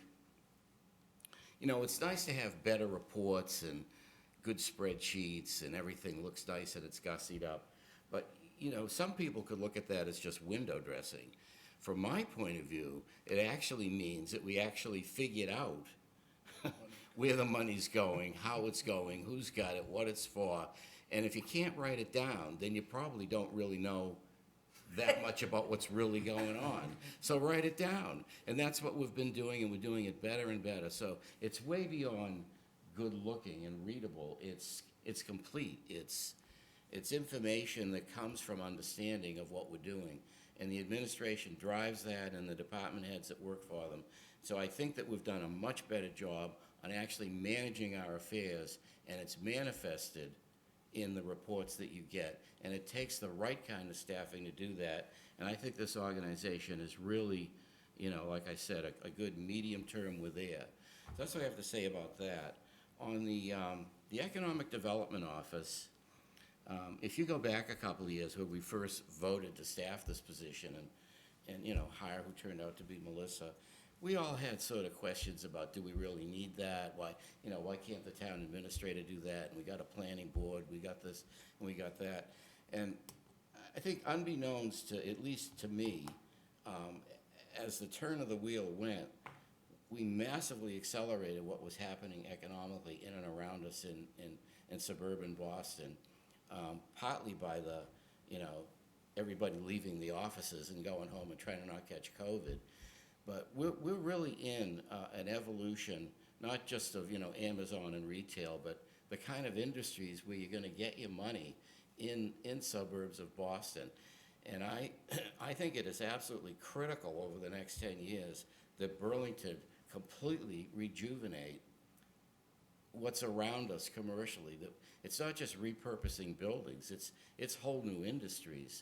it's nice to have better reports and good spreadsheets and everything looks nice and it's gussied up. But, some people could look at that as just window dressing. From my point of view, it actually means that we actually figured out where the money's going, how it's going, who's got it, what it's for. And if you can't write it down, then you probably don't really know that much about what's really going on. So write it down. And that's what we've been doing, and we're doing it better and better. So it's way beyond good looking and readable. It's complete. It's information that comes from understanding of what we're doing. And the administration drives that, and the department heads that work for them. So I think that we've done a much better job on actually managing our affairs, and it's manifested in the reports that you get. And it takes the right kind of staffing to do that. And I think this organization is really, like I said, a good medium term we're there. So that's what I have to say about that. On the Economic Development Office, if you go back a couple of years where we first voted to staff this position and hire who turned out to be Melissa, we all had sort of questions about, do we really need that? Why can't the town administrator do that? And we got a planning board, we got this, and we got that. And I think unbeknownst to, at least to me, as the turn of the wheel went, we massively accelerated what was happening economically in and around us in suburban Boston, partly by everybody leaving the offices and going home and trying to not catch COVID. But we're really in an evolution, not just of Amazon and retail, but the kind of industries where you're going to get your money in suburbs of Boston. And I think it is absolutely critical over the next 10 years that Burlington completely rejuvenate what's around us commercially. That it's not just repurposing buildings, it's whole new industries.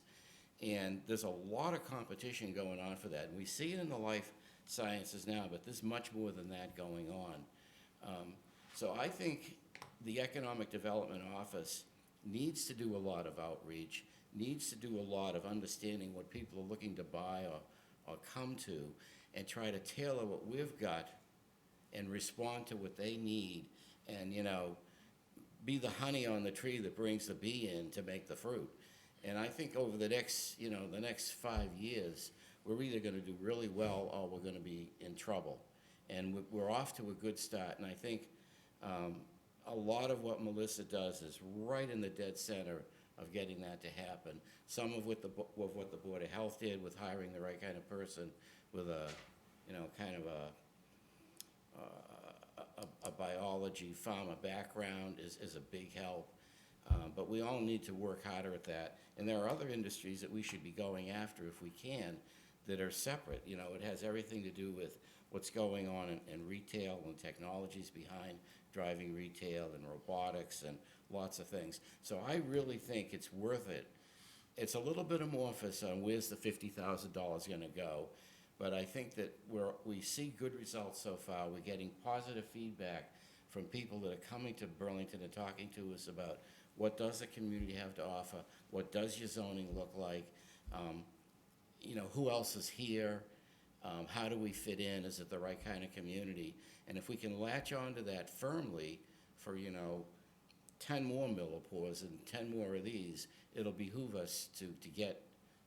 And there's a lot of competition going on for that. And we see it in the life sciences now, but there's much more than that going on. So I think the Economic Development Office needs to do a lot of outreach, needs to do a lot of understanding what people are looking to buy or come to, and try to tailor what we've got and respond to what they need, and be the honey on the tree that brings the bee in to make the fruit. And I think over the next, the next 5 years, we're either gonna do really well or we're gonna be in trouble. And we're off to a good start, and I think a lot of what Melissa does is right in the dead center of getting that to happen. Some of what the Board of Health did with hiring the right kind of person with a, kind of a biology, pharma background is a big help. But we all need to work harder at that. And there are other industries that we should be going after if we can, that are separate. It has everything to do with what's going on in retail and technologies behind driving retail and robotics and lots of things. So I really think it's worth it. It's a little bit amorphous on where's the $50,000 gonna go, but I think that we see good results so far. We're getting positive feedback from people that are coming to Burlington and talking to us about what does the community have to offer, what does your zoning look like, who else is here, how do we fit in, is it the right kind of community? And if we can latch onto that firmly for, 10 more Millipores and 10 more of these, it'll behoove us to get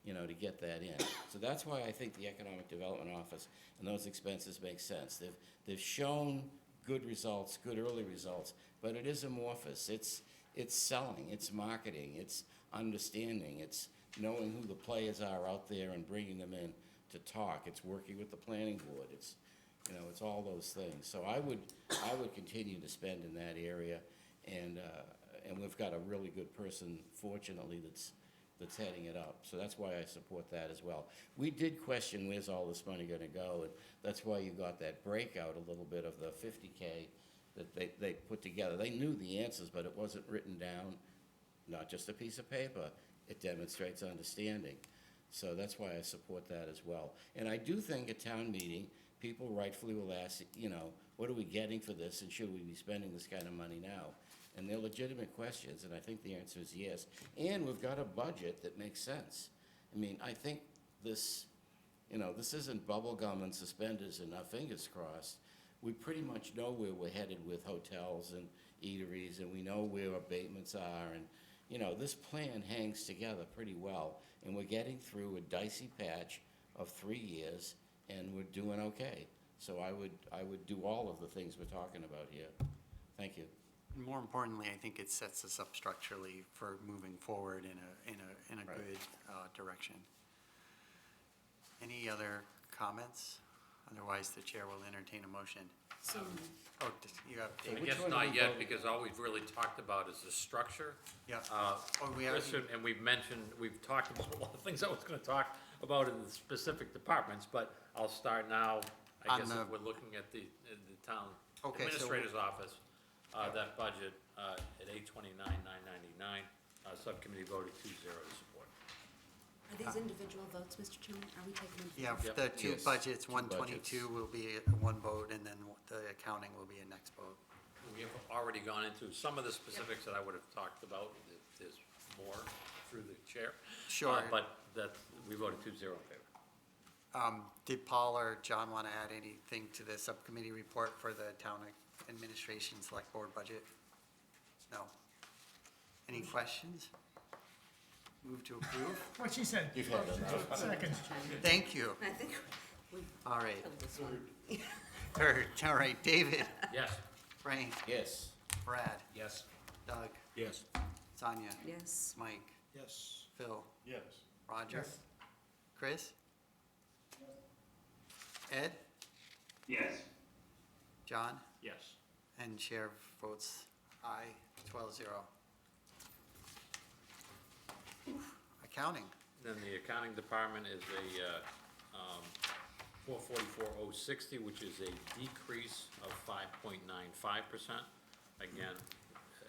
that in. So that's why I think the Economic Development Office and those expenses make sense. They've shown good results, good early results, but it is amorphous. It's selling, it's marketing, it's understanding, it's knowing who the players are out there and bringing them in to talk. It's working with the planning board. It's all those things. So I would continue to spend in that area, and we've got a really good person, fortunately, that's heading it up. So that's why I support that as well. We did question where's all this money gonna go, and that's why you got that breakout a little bit of the $50K that they put together. They knew the answers, but it wasn't written down, not just a piece of paper. It demonstrates understanding. So that's why I support that as well. And I do think at town meeting, people rightfully will ask, what are we getting for this, and should we be spending this kind of money now? And they're legitimate questions, and I think the answer is yes. And we've got a budget that makes sense. I mean, I think this isn't bubble gum and suspenders and our fingers crossed. We pretty much know where we're headed with hotels and eateries, and we know where abatements are, and, this plan hangs together pretty well, and we're getting through a dicey patch of 3 years, and we're doing okay. So I would do all of the things we're talking about here. Thank you. More importantly, I think it sets us up structurally for moving forward in a Right. good direction. Any other comments? Otherwise, the chair will entertain a motion. Oh, you have, I guess not yet, because all we've really talked about is the structure. Yeah. Chris, and we've talked about a lot of things I was gonna talk about in the specific departments, but I'll start now. I On guess the- if we're looking at the town Okay, so- administrator's office, that budget, at $829,999, subcommittee voted 2-0 to support. Are these individual votes, Mr. Chairman? Are we taking them? Yeah, Yep. the two Yes, budgets, two 122 will be one vote, and then the accounting will be a next vote. We have already gone into some of the specifics that I would have talked about. There's more through the chair. Sure. But we voted 2-0 in favor. Did Paul or John want to add anything to the subcommittee report for the town administration select board budget? No. Any questions? Move to approve? What she said. You've had enough. Second. Thank you. I think we All right. killed this one. Third, all right, David, Yes. Frank, Yes. Brad, Yes. Doug, Yes. Sonia, Yes. Mike, Yes. Phil, Yes. Roger, Chris? Ed, Yes. John, Yes. and chair votes aye, 12-0. Accounting, Then the accounting department is a 444,060, which is a decrease of 5.95%. Again,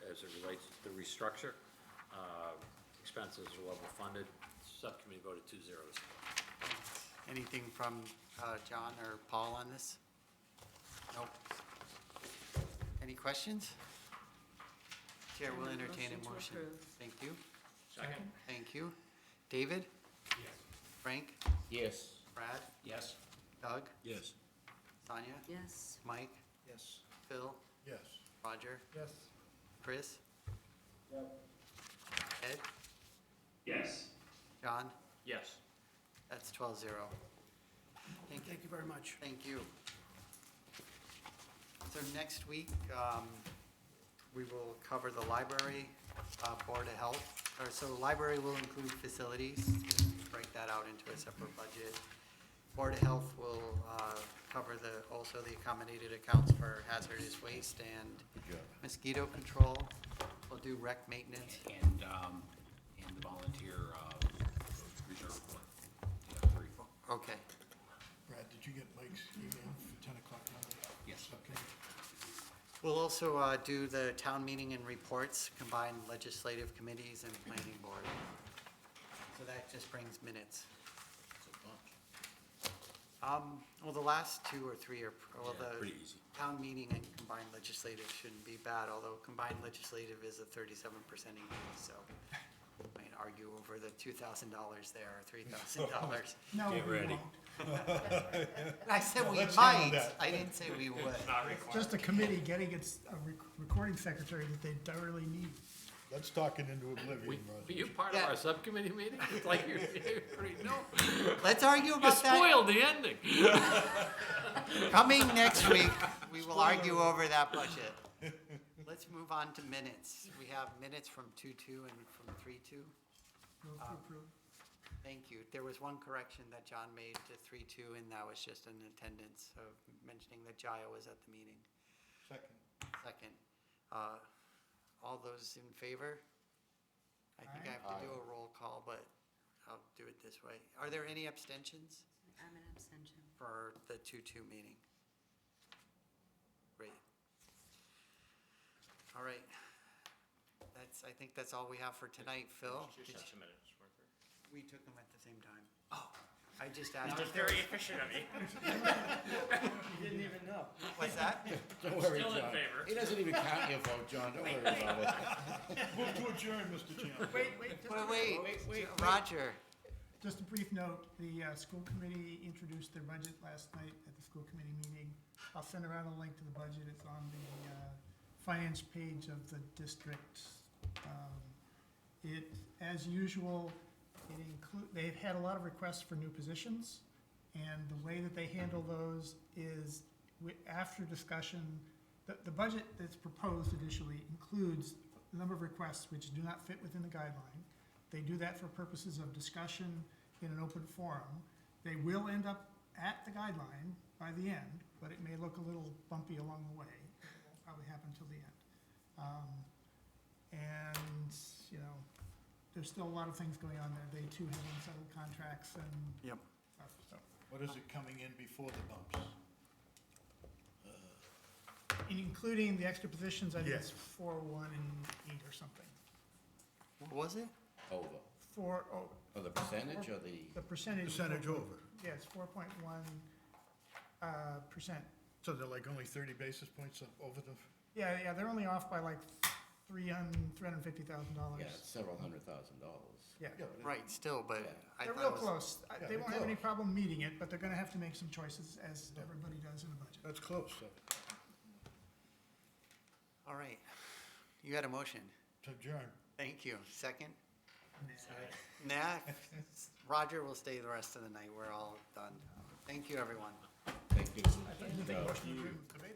as it relates to the restructure, expenses are level funded. Subcommittee voted 2-0 to support. anything from John or Paul on this? Nope. Any questions? Chair will entertain a Motion to motion. approve. Thank you. Second? Thank you. David? Yes. Frank? Yes. Brad? Yes. Doug? Yes. Sonia? Yes. Mike? Yes. Phil? Yes. Roger? Yes. Chris? Ed? Yes. John? Yes. That's 12-0. Thank you very much. Thank you. So next week, we will cover the library, Board of Health. Or so library will include facilities, break that out into a separate budget. Board of Health will cover also the accommodated accounts for hazardous waste and mosquito control. We'll do rec maintenance. And the volunteer reserve board. Yeah, 3. Okay. Brad, did you get Mike's email for 10 o'clock Monday? Yes. Okay. We'll also do the town meeting and reports, combined legislative committees and planning board. So that just brings minutes. Well, the last 2 or 3 are, well, Yeah, the pretty easy. town meeting and combined legislative shouldn't be bad, although combined legislative is a 37% increase, so might argue over the $2,000 there, or $3,000. No, Get we ready. won't. I said we Let's handle might, that. I didn't say we would. Just a committee getting its recording secretary that they direly need. Let's talk it into oblivion, Were Roger. you part of Yeah. our subcommittee meeting? It's like you already know. Let's argue You about that. spoiled the ending. Coming next week, we will argue over that budget. Let's move on to minutes. We have minutes from 2-2 and from 3-2. Move to approve. Thank you. There was one correction that John made to 3-2, and that was just an attendance of mentioning that Jaya was at the meeting. Second. Second. All those in favor? I think I have to do a roll call, but I'll do it this way. Are there any abstentions I'm an abstention. for the 2-2 meeting? Great. All right. I think that's all we have for tonight. Phil? did Just you- a minute, just work through. We took them at the same time. Oh. I just asked. That was very efficient of you. You didn't even know. What's that? Don't worry, Still in John. favor. He doesn't even count your vote, John. Don't worry about it. Move to adjourn, Mr. Chairman. Wait, Roger. Just a brief note, the school committee introduced their budget last night at the school committee meeting. I'll send around a link to the budget. It's on the finance page of the district. It, as usual, they've had a lot of requests for new positions, and the way that they handle those is after discussion, the budget that's proposed initially includes a number of requests which do not fit within the guideline. They do that for purposes of discussion in an open forum. They will end up at the guideline by the end, but it may look a little bumpy along the way. It won't probably happen till the end. And, you know, there's still a lot of things going on there. They too have unsettled contracts and Yep. stuff, so. What is it coming in before the bumps? Including the extra positions, I think it's Yes. 4, 1, and 8 or something. What was it? Over. Or the percentage or the? the percentage. Percentage over. Yeah, it's 4.1%. So they're like only 30 basis points over the, Yeah, they're only off by like $350,000. Yeah, it's several $100,000. Yeah, Right, still, but I they're thought real it was. close. Yeah, They won't they're have any close. problem meeting it, but they're gonna have to make some choices, as everybody does in a budget. that's close, so, All right. You had a motion. to adjourn. Thank you. Second? Nah. Roger will stay the rest of the night. We're all done. Thank you, everyone. Thank you. I think motion to adjourn was debatable.